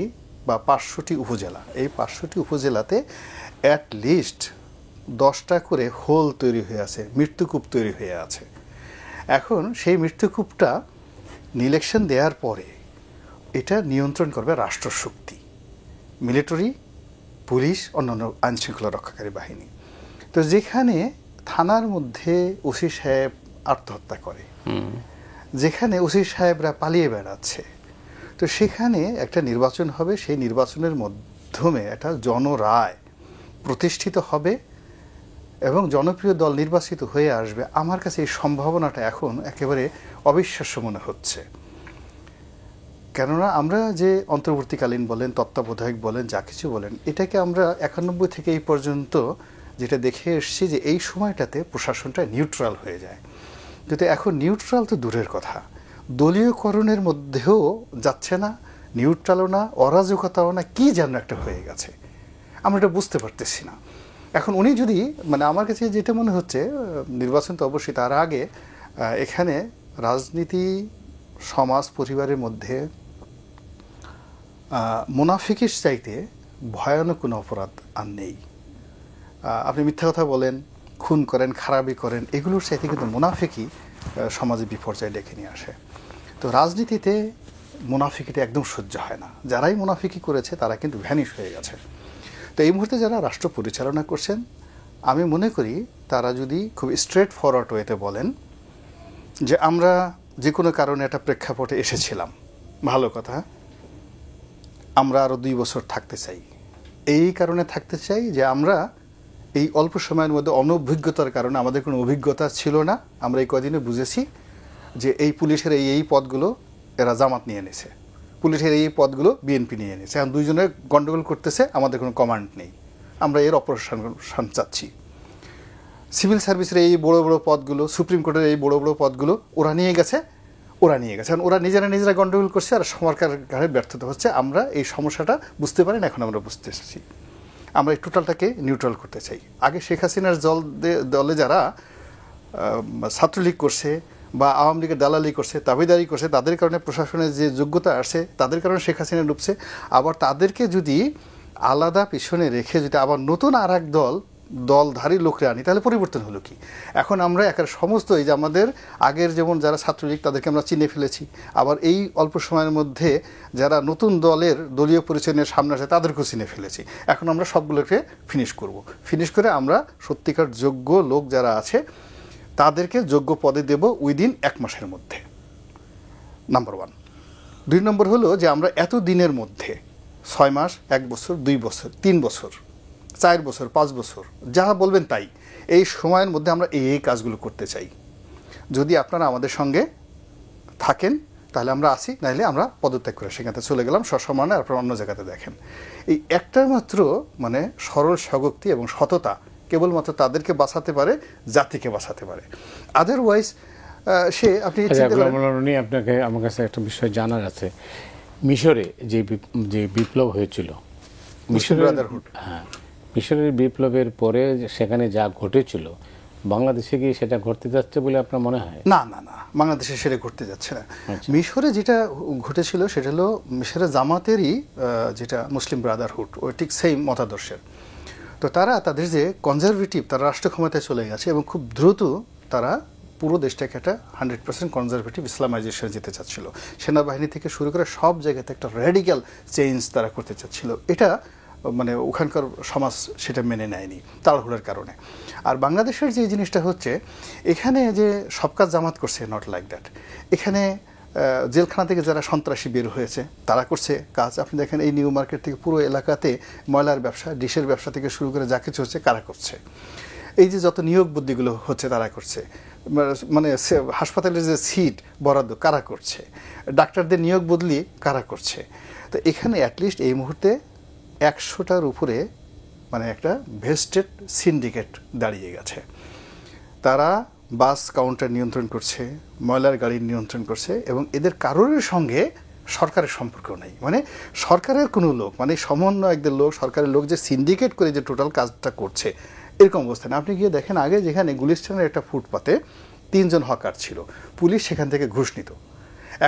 বা 500টি উপজেলা, এই 500টি উপজেলাতে অ্যাটলিস্ট 10টা করে হোল তৈরি হয়ে আছে, মৃত্যুকূপ তৈরি হয়ে আছে। এখন সেই মৃত্যুকূপটা ইলেকশন দেওয়ার পরে এটা নিয়ন্ত্রণ করবে রাষ্ট্রশক্তি, মিলিটারি, পুলিশ, অন্যান্য আইনশৃঙ্খলা রক্ষাকারী বাহিনী। তো যেখানে থানার মধ্যে ওসি সাহেব আত্মহত্যা করে, যেখানে ওসি সাহেবরা পালিয়ে বেড়াচ্ছে, তো সেখানে একটা নির্বাচন হবে, সেই নির্বাচনের মাধ্যমে একটা জনরায় প্রতিষ্ঠিত হবে এবং জনপ্রিয় দল নির্বাচিত হয়ে আসবে। আমার কাছে এই সম্ভাবনাটা এখন একেবারে অবিশ্বাস্য মনে হচ্ছে। কেননা আমরা যে অন্তর্বর্তীকালীন বলেন, তত্ত্বাবধায়ক বলেন, যা কিছু বলেন, এটাকে আমরা 91 থেকে এই পর্যন্ত যেটা দেখে এসেছি যে এই সময়টাতে প্রশাসনটা নিউট্রাল হয়ে যায়। কিন্তু এখন নিউট্রাল তো দূরের কথা, দলীয়করণের মধ্যেও যাচ্ছে না, নিউট্রালও না, অরাজকতাও না, কি যেন একটা হয়ে গেছে, আমরা এটা বুঝতে পারতেছি না। এখন উনি যদি মানে আমার কাছে যেটা মনে হচ্ছে, নির্বাচন তো অবশ্যই, তার আগে এখানে রাজনীতি সমাজ পরিবারের মধ্যে মুনাফিকির চাইতে ভয়ানক কোনো অপরাধ আর নেই। আপনি মিথ্যা কথা বলেন, খুন করেন, খারাপি করেন, এগুলোর চাইতে কিন্তু মুনাফিকি সমাজে বিপর্যয় ডেকে নিয়ে আসে। তো রাজনীতিতে মুনাফিকিটা একদম সহ্য হয় না, যারাই মুনাফিকি করেছে তারা কিন্তু ভ্যানিশ হয়ে গেছে। তো এই মুহূর্তে যারা রাষ্ট্র পরিচালনা করছেন, আমি মনে করি তারা যদি খুব স্ট্রেট ফরওয়ার্ড ওয়েতে বলেন যে আমরা যে কোনো কারণে একটা প্রেক্ষাপটে এসেছিলাম, ভালো কথা, আমরা আরও 2 বছর থাকতে চাই, এই কারণে থাকতে চাই যে আমরা এই অল্প সময়ের মধ্যে অনভিজ্ঞতার কারণে, আমাদের কোনো অভিজ্ঞতা ছিল না, আমরা এই কদিনে বুঝেছি যে এই পুলিশের এই পদগুলো এরা জামাত নিয়ে নিছে, পুলিশের এই পদগুলো বিএনপি নিয়ে নিছে, এখন দুইজনে গন্ডগোল করতেছে, আমাদের কোনো কমান্ড নেই, আমরা এর অপারেশন চাচ্ছি। সিভিল সার্ভিসের এই বড় বড় পদগুলো, সুপ্রিম কোর্টের এই বড় বড় পদগুলো ওরা নিয়ে গেছে, কারণ ওরা নিজেরা গন্ডগোল করছে, আর সরকার ঘাড়ে ব্যর্থতা হচ্ছে। আমরা এই সমস্যাটা বুঝতে পারি না, এখন আমরা বুঝতে এসেছি, আমরা এই টোটালটাকে নিউট্রাল করতে চাই। আগে শেখ হাসিনার দলে যারা ছাত্রলীগ করছে বা আওয়ামী লীগের দালালি করছে, দাবিদারি করছে, তাদের কারণে প্রশাসনের যে যোগ্যতা আসছে, তাদের কারণে শেখ হাসিনা ডুবছে। আবার তাদেরকে যদি আলাদা পিছনে রেখে যদি আবার নতুন আর এক দলধারী লোকরে আনি, তাহলে পরিবর্তন হলো কি? এখন আমরা একের সমস্ত এই যে আমাদের আগের যেমন যারা ছাত্রলীগ, তাদেরকে আমরা চিনে ফেলেছি, আবার এই অল্প সময়ের মধ্যে যারা নতুন দলের দলীয় পরিচয় নিয়ে সামনে আসে তাদেরকেও চিনে ফেলেছি। এখন আমরা সবগুলোকে ফিনিশ করে আমরা সত্যিকার যোগ্য লোক যারা আছে তাদেরকে যোগ্য পদে দেব উইদিন 1 মাসের মধ্যে, নাম্বার 1। 2 নম্বর হলো যে আমরা এত দিনের মধ্যে 6 মাস, 1 বছর, 2 বছর, 3 বছর, 4 বছর, 5 বছর, যা বলবেন তাই, এই সময়ের মধ্যে আমরা এই কাজগুলো করতে চাই। যদি আপনারা আমাদের সঙ্গে থাকেন তাহলে আমরা আসি, নাহলে আমরা পদত্যাগ করে সেখানে চলে গেলাম, সসম্মানে আপনারা অন্য জায়গাতে দেখেন। এই একটা মাত্র মানে সরল স্বগক্তি এবং সততা কেবলমাত্র তাদেরকে বাঁচাতে পারে, জাতিকে বাঁচাতে পারে। আদারওয়াইজ সে আপনি আপনাকে আমার কাছে একটা বিষয় জানার আছে। মিশরে যে বিপ্লব হয়েছিল, মিশরের বিপ্লবের পরে সেখানে যা ঘটেছিল, বাংলাদেশে কি সেটা ঘটতে যাচ্ছে বলে আপনার মনে হয়? না, বাংলাদেশে সেটা ঘটতে যাচ্ছে না। মিশরে যেটা ঘটেছিল সেটা হলো মিশরের জামাতেরই যেটা মুসলিম ব্রাদারহুড, ওই ঠিক সেই মতাদর্শের। তো তারা তাদের যে কনজারভেটিভ, তারা রাষ্ট্র ক্ষমতায় চলে গেছে এবং খুব দ্রুত তারা পুরো দেশটাকে একটা 100% কনজারভেটিভ ইসলামাইজেশনে যেতে চাচ্ছিল। সেনাবাহিনী থেকে শুরু করে সব জায়গাতে একটা র্যাডিক্যাল চেঞ্জ তারা করতে চাচ্ছিল। এটা মানে ওখানকার সমাজ সেটা মেনে নেয়নি তাড়াহুড়োর কারণে। আর বাংলাদেশের যে জিনিসটা হচ্ছে, এখানে যে সব কাজ জামাত করছে, নট লাইক দ্যাট। এখানে জেলখানা থেকে যারা সন্ত্রাসী বের হয়েছে তারা করছে কাজ। আপনি দেখেন এই নিউ মার্কেট থেকে পুরো এলাকাতে ময়লার ব্যবসা, ডিশের ব্যবসা থেকে শুরু করে যা কিছু হচ্ছে কারা করছে। এই যে যত নিয়োগ বুদ্ধিগুলো হচ্ছে তারা করছে। মানে হাসপাতালের যে সিট বরাদ্দ কারা করছে, ডাক্তারদের নিয়োগ বদলি কারা করছে। তো এখানে অ্যাটলিস্ট এই মুহূর্তে 100টার উপরে মানে একটা ভেস্টেড সিন্ডিকেট দাঁড়িয়ে গেছে। তারা বাস কাউন্টার নিয়ন্ত্রণ করছে, ময়লার গাড়ি নিয়ন্ত্রণ করছে, এবং এদের কারোর সঙ্গে সরকারের সম্পর্ক নেই। মানে সরকারের কোনো লোক, মানে সমন্বয়কদের লোক, সরকারের লোক যে সিন্ডিকেট করে যে টোটাল কাজটা করছে, এরকম অবস্থানে আপনি গিয়ে দেখেন আগে যেখানে গুলিস্তানের একটা ফুটপাতে 3 জন হকার ছিল, পুলিশ সেখান থেকে ঘুষ নিত।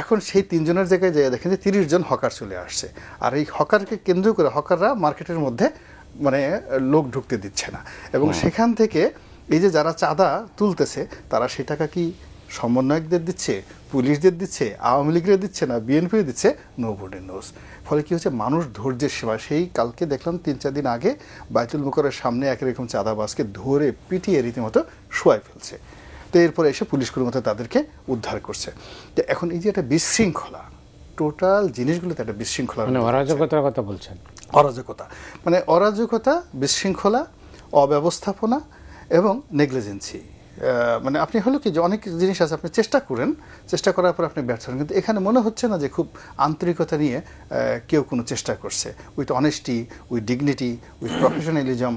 এখন সেই 3 জনের জায়গায় যেয়ে দেখেন যে 30 জন হকার চলে আসছে। আর এই হকারকে কেন্দ্র করে হকাররা মার্কেটের মধ্যে মানে লোক ঢুকতে দিচ্ছে না। এবং সেখান থেকে এই যে যারা চাঁদা তুলতেছে তারা সেই টাকা কি সমন্বয়কদের দিচ্ছে, পুলিশদের দিচ্ছে, আওয়ামী লীগের দিচ্ছে না বিএনপি দিচ্ছে, নোবডি নোজ। ফলে কি হচ্ছে, মানুষ ধৈর্যের সেবা। সেই কালকে দেখলাম 3-4 দিন আগে বাইতুল মুকাররমের সামনে একরকম চাঁদাবাজকে ধরে পিটিয়ে রীতিমতো শোয়াই ফেলছে। তো এরপরে এসে পুলিশ কোনো মতো তাদেরকে উদ্ধার করছে। তো এখন এই যে একটা বিশৃঙ্খলা, টোটাল জিনিসগুলোতে একটা বিশৃঙ্খলা, মানে অরাজকতার কথা বলছেন। অরাজকতা, বিশৃঙ্খলা, অব্যবস্থাপনা এবং নেগলিজেন্সি। মানে আপনি হলো কি যে অনেক জিনিস আছে, আপনি চেষ্টা করার পর আপনি ব্যর্থ হন, কিন্তু এখানে মনে হচ্ছে না যে খুব আন্তরিকতা নিয়ে কেউ কোনো চেষ্টা করছে। With honesty, with dignity, with professionalism,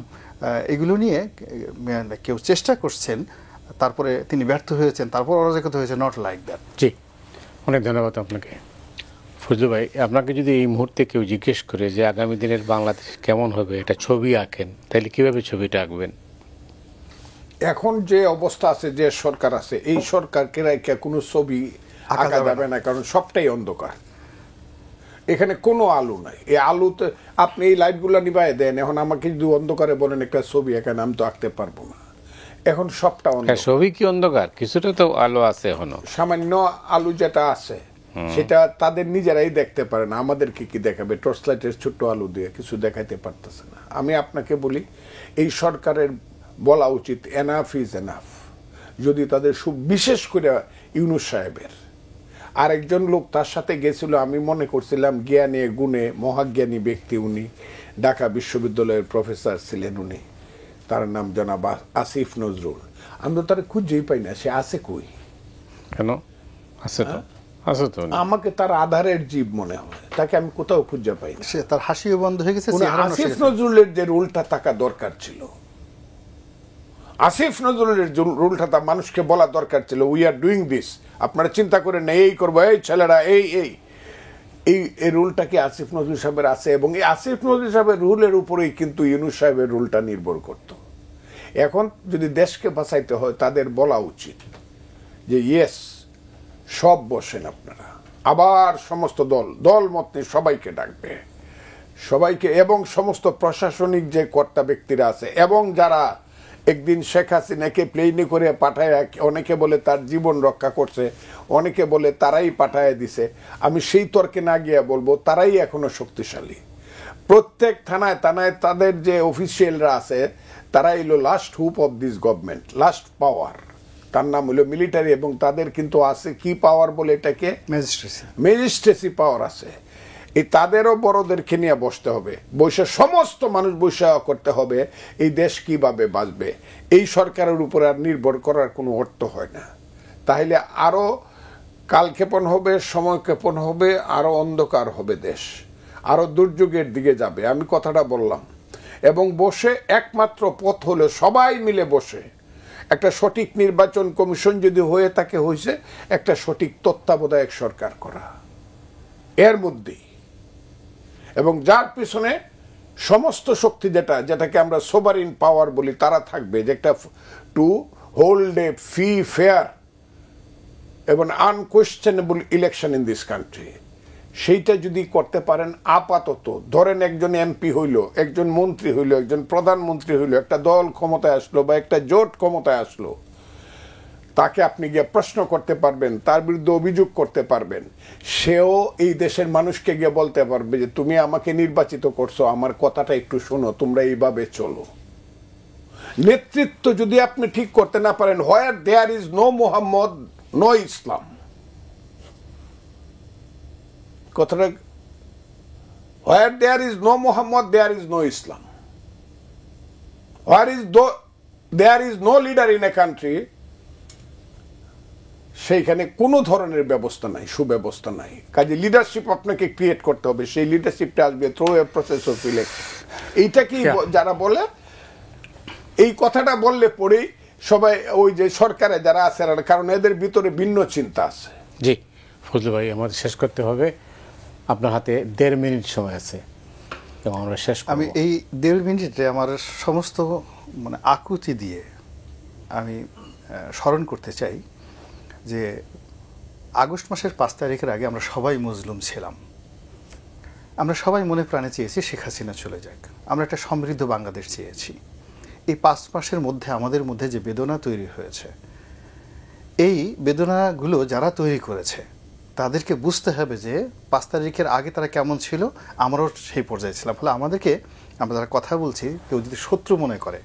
এগুলো নিয়ে কেউ চেষ্টা করছেন তারপরে তিনি ব্যর্থ হয়েছেন, তারপর অরাজকতা হয়েছে, নট লাইক দ্যাট। জি, অনেক ধন্যবাদ আপনাকে। ফজলু ভাই, আপনাকে যদি এই মুহূর্তে কেউ জিজ্ঞেস করে যে আগামী দিনের বাংলাদেশ কেমন হবে, একটা ছবি আঁকেন, তাহলে কিভাবে ছবিটা আঁকবেন? এখন যে অবস্থা আছে, যে সরকার আছে, এই সরকারকে রেখে কোনো ছবি আঁকা যাবে না, কারণ সবটাই অন্ধকার। এখানে কোনো আলো নাই। এই আলোতে আপনি এই লাইটগুলো নিভাই দেন, এখন আমাকে যদি অন্ধকারে বলেন একটা ছবি এখানে, আমি তো আঁকতে পারবো না। এখন সবটা অন্ধকার। ছবি কি অন্ধকার? কিছুটা তো আলো আছে এখনো। সামান্য আলো যেটা আছে সেটা তাদের নিজেরাই দেখতে পারে না, আমাদেরকে কি দেখাবে? টর্চ লাইটের ছোট্ট আলো দিয়ে কিছু দেখাইতে পারতেছে না। আমি আপনাকে বলি, এই সরকারের বলা উচিত এনাফ ইজ এনাফ। যদি তাদের বিশেষ করে ইউনূস সাহেবের আরেকজন লোক তার সাথে গেছিল, আমি মনে করছিলাম জ্ঞানে গুণে মহাজ্ঞানী ব্যক্তি উনি, ঢাকা বিশ্ববিদ্যালয়ের প্রফেসর ছিলেন উনি, তার নাম জনাব আসিফ নজরুল। আমি তো তার খুঁজেই পাই না, সে আছে কই? কেন আছে তো, আছে তো। আমাকে তার আধারের জীব মনে হয়, তাকে আমি কোথাও খুঁজে পাই না। সে তার হাসিও বন্ধ হয়ে গেছে। আসিফ নজরুলের যে রোলটা থাকা দরকার ছিল, আসিফ নজরুলের রোলটা তা মানুষকে বলা দরকার ছিল, উই আর ডুইং দিস, আপনারা চিন্তা করে নেই এই করবো, এই ছেলেরা এই এই এই রুলটা কি আসিফ নজরুল সাহেবের আছে? এবং এই আসিফ নজরুল সাহেবের রুলের উপরেই কিন্তু ইউনূস সাহেবের রুলটা নির্ভর করত। এখন যদি দেশকে বাঁচাইতে হয়, তাদের বলা উচিত যে ইয়েস, সব বসেন আপনারা, আবার সমস্ত দল মত নিয়ে সবাইকে ডাকবে, সবাইকে, এবং সমস্ত প্রশাসনিক যে কর্তা ব্যক্তিরা আছে, এবং যারা একদিন শেখ হাসিনাকে প্লেনে করে পাঠায়, অনেকে বলে তার জীবন রক্ষা করছে, অনেকে বলে তারাই পাঠায় দিছে, আমি সেই তর্কে না গিয়ে বলবো তারাই এখনো শক্তিশালী। প্রত্যেক থানায় থানায় তাদের যে অফিসিয়ালরা আছে, তারা এলো last hope of this government, last power, তার নাম হলো মিলিটারি। এবং তাদের কিন্তু আছে কি পাওয়ার বলে, এটাকে ম্যাজিস্ট্রেসি পাওয়ার আছে। এই তাদেরও বড়দেরকে নিয়ে বসতে হবে, বসে সমস্ত মানুষ বসে করতে হবে এই দেশ কিভাবে বাঁচবে। এই সরকারের উপরে আর নির্ভর করার কোনো অর্থ হয় না। তাহলে আরো কালক্ষেপণ হবে, সময়ক্ষেপণ হবে, আরো অন্ধকার হবে দেশ, আরো দুর্যোগের দিকে যাবে। আমি কথাটা বললাম। এবং বসে একমাত্র পথ হলো সবাই মিলে বসে একটা সঠিক নির্বাচন কমিশন যদি হয়ে থাকে, হয়েছে একটা সঠিক তত্ত্বাবধায়ক সরকার করা এর মধ্যেই, এবং যার পিছনে সমস্ত শক্তি যেটাকে আমরা সোভারিন পাওয়ার বলি, তারা থাকবে, যে একটা to hold a free fair এবং আনকোয়েশ্চেনেবল ইলেকশন ইন দিস কান্ট্রি। সেইটা যদি করতে পারেন, আপাতত ধরেন একজন এমপি হইল, একজন মন্ত্রী হইল, একজন প্রধানমন্ত্রী হইল, একটা দল ক্ষমতায় আসলো বা একটা জোট ক্ষমতায় আসলো, তাকে আপনি গিয়ে প্রশ্ন করতে পারবেন, তার বিরুদ্ধে অভিযোগ করতে পারবেন। সেও এই দেশের মানুষকে গিয়ে বলতে পারবে যে তুমি আমাকে নির্বাচিত করছো, আমার কথাটা একটু শোনো, তোমরা এইভাবে চলো। নেতৃত্ব যদি আপনি ঠিক করতে না পারেন, where there is no Muhammad no Islam, কথাটা, where there is no Muhammad there is no Islam, where is there is no leader in a country, সেইখানে কোনো ধরনের ব্যবস্থা নাই, সুব্যবস্থা নাই। কাজে লিডারশিপ আপনাকে ক্রিয়েট করতে হবে, সেই লিডারশিপটা আসবে through a process of election. এইটা কি যারা বলে, এই কথাটা বললে পরেই সবাই ওই যে সরকারে যারা আছে, কারণ এদের ভিতরে ভিন্ন চিন্তা আছে। জি ফজলু ভাই, আমাদের শেষ করতে হবে, আপনার হাতে 1.5 মিনিট সময় আছে এবং আমরা শেষ করব। আমি এই 1.5 মিনিটে আমার সমস্ত মানে আকুতি দিয়ে আমি স্মরণ করতে চাই যে আগস্ট মাসের 5 তারিখের আগে আমরা সবাই মজলুম ছিলাম। আমরা সবাই মনে প্রাণে চেয়েছি শেখ হাসিনা চলে যাক, আমরা একটা সমৃদ্ধ বাংলাদেশ চেয়েছি। এই 5 মাসের মধ্যে আমাদের মধ্যে যে বেদনা তৈরি হয়েছে, এই বেদনাগুলো যারা তৈরি করেছে তাদেরকে বুঝতে হবে যে 5 তারিখের আগে তারা কেমন ছিল, আমরাও সেই পর্যায়ে ছিলাম। ফলে আমাদেরকে, আমরা যারা কথা বলছি, কেউ যদি শত্রু মনে করে,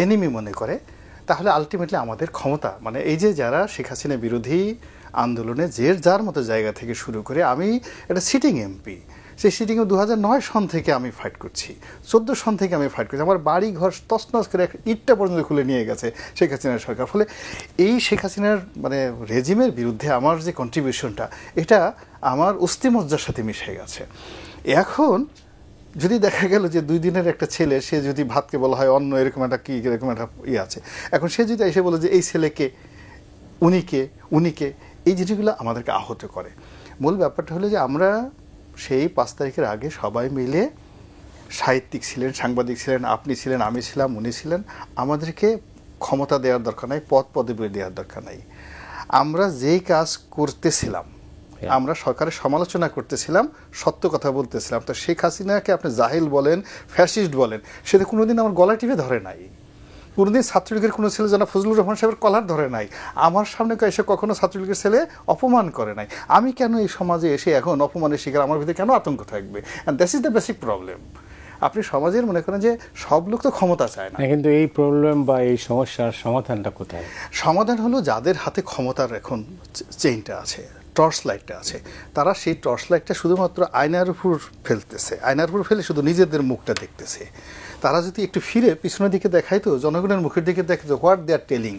এনিমি মনে করে, তাহলে আলটিমেটলি আমাদের ক্ষমতা, মানে এই যে যারা শেখ হাসিনা বিরোধী আন্দোলনে যে যার মতো জায়গা থেকে শুরু করে, আমি একটা সিটিং এমপি, সেই সিটিংয়ে 2009 সন থেকে আমি ফাইট করছি, 14 সন থেকে আমি ফাইট করছি, আমার বাড়ি ঘর তছনছ করে ইটটা পর্যন্ত খুলে নিয়ে গেছে শেখ হাসিনার সরকার। ফলে এই শেখ হাসিনার মানে রেজিমের বিরুদ্ধে আমার যে কন্ট্রিবিউশনটা, এটা আমার অস্থিমজ্জার সাথে মিশে গেছে। এখন যদি দেখা গেল যে 2 দিনের একটা ছেলে, সে যদি ভাতকে বলা হয় অন্য, এরকম একটা কি এরকম একটা ইয়ে আছে, এখন সে যদি এসে বলে যে এই ছেলেকে, উনিকে, এই জিনিসগুলো আমাদেরকে আহত করে। মূল ব্যাপারটা হলো যে আমরা সেই 5 তারিখের আগে সবাই মিলে, সাহিত্যিক ছিলেন, সাংবাদিক ছিলেন, আপনি ছিলেন, আমি ছিলাম, উনি ছিলেন, আমাদেরকে ক্ষমতা দেওয়ার দরকার নাই, পদ পদবি দেওয়ার দরকার নাই। আমরা যেই কাজ করতেছিলাম, আমরা সরকারের সমালোচনা করতেছিলাম, সত্য কথা বলতেছিলাম। তো শেখ হাসিনাকে আপনি জাহিল বলেন, ফ্যাসিস্ট বলেন, সেটা কোনোদিন আমার গলা টিপে ধরে নাই। কোনোদিন ছাত্রলীগের কোনো ছেলে যেন ফজলুর রহমান সাহেবের কলার ধরে নাই, আমার সামনে এসে কখনো ছাত্রলীগের ছেলে অপমান করে নাই। আমি কেন এই সমাজে এসে এখন অপমানের শিকার, আমার ভিতরে কেন আতঙ্ক থাকবে? And that is the basic problem. আপনি সমাজের মনে করেন যে সব লোক তো ক্ষমতা চায় না, কিন্তু এই প্রবলেম বা এই সমস্যার সমাধানটা কোথায়? সমাধান হলো যাদের হাতে ক্ষমতার এখন চেইনটা আছে, টর্চ লাইটটা আছে, তারা সেই টর্চ লাইটটা শুধুমাত্র আয়নার উপর ফেলতেছে, আয়নার উপর ফেলে শুধু নিজেদের মুখটা দেখতেছে। তারা যদি একটু ফিরে পিছনের দিকে দেখাইতো, জনগণের মুখের দিকে দেখাতো, হোয়াট দে আর টেলিং,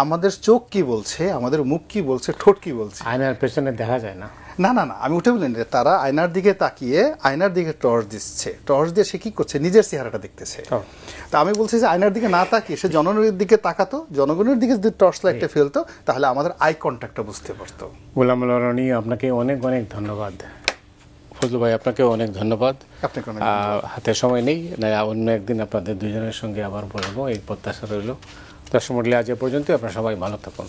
আমাদের চোখ কি বলছে, আমাদের মুখ কি বলছে, ঠোঁট কি বলছে। আয়নার পেছনে দেখা যায় না। না না না, আমি ওটা বলিনি। তারা আয়নার দিকে তাকিয়ে আয়নার দিকে টর্চ দিচ্ছে, টর্চ দিয়ে সে কি করছে, নিজের চেহারাটা দেখতেছে। তা আমি বলছি যে আয়নার দিকে না তাকিয়ে সে জনগণের দিকে তাকাতো, জনগণের দিকে যদি টর্চ লাইটটা ফেলতো, তাহলে আমাদের আই কন্ট্যাক্টটা বুঝতে পারতো। গোলাম আল্লাহ রনি, আপনাকে অনেক অনেক ধন্যবাদ। ফজলু ভাই, আপনাকেও অনেক ধন্যবাদ। আপনাকে অনেক হাতে সময় নেই, না অন্য একদিন আপনাদের দুজনের সঙ্গে আবার বলবো, এই প্রত্যাশা রইল। দর্শক মণ্ডলী, আজ এ পর্যন্ত। আপনারা সবাই ভালো থাকুন।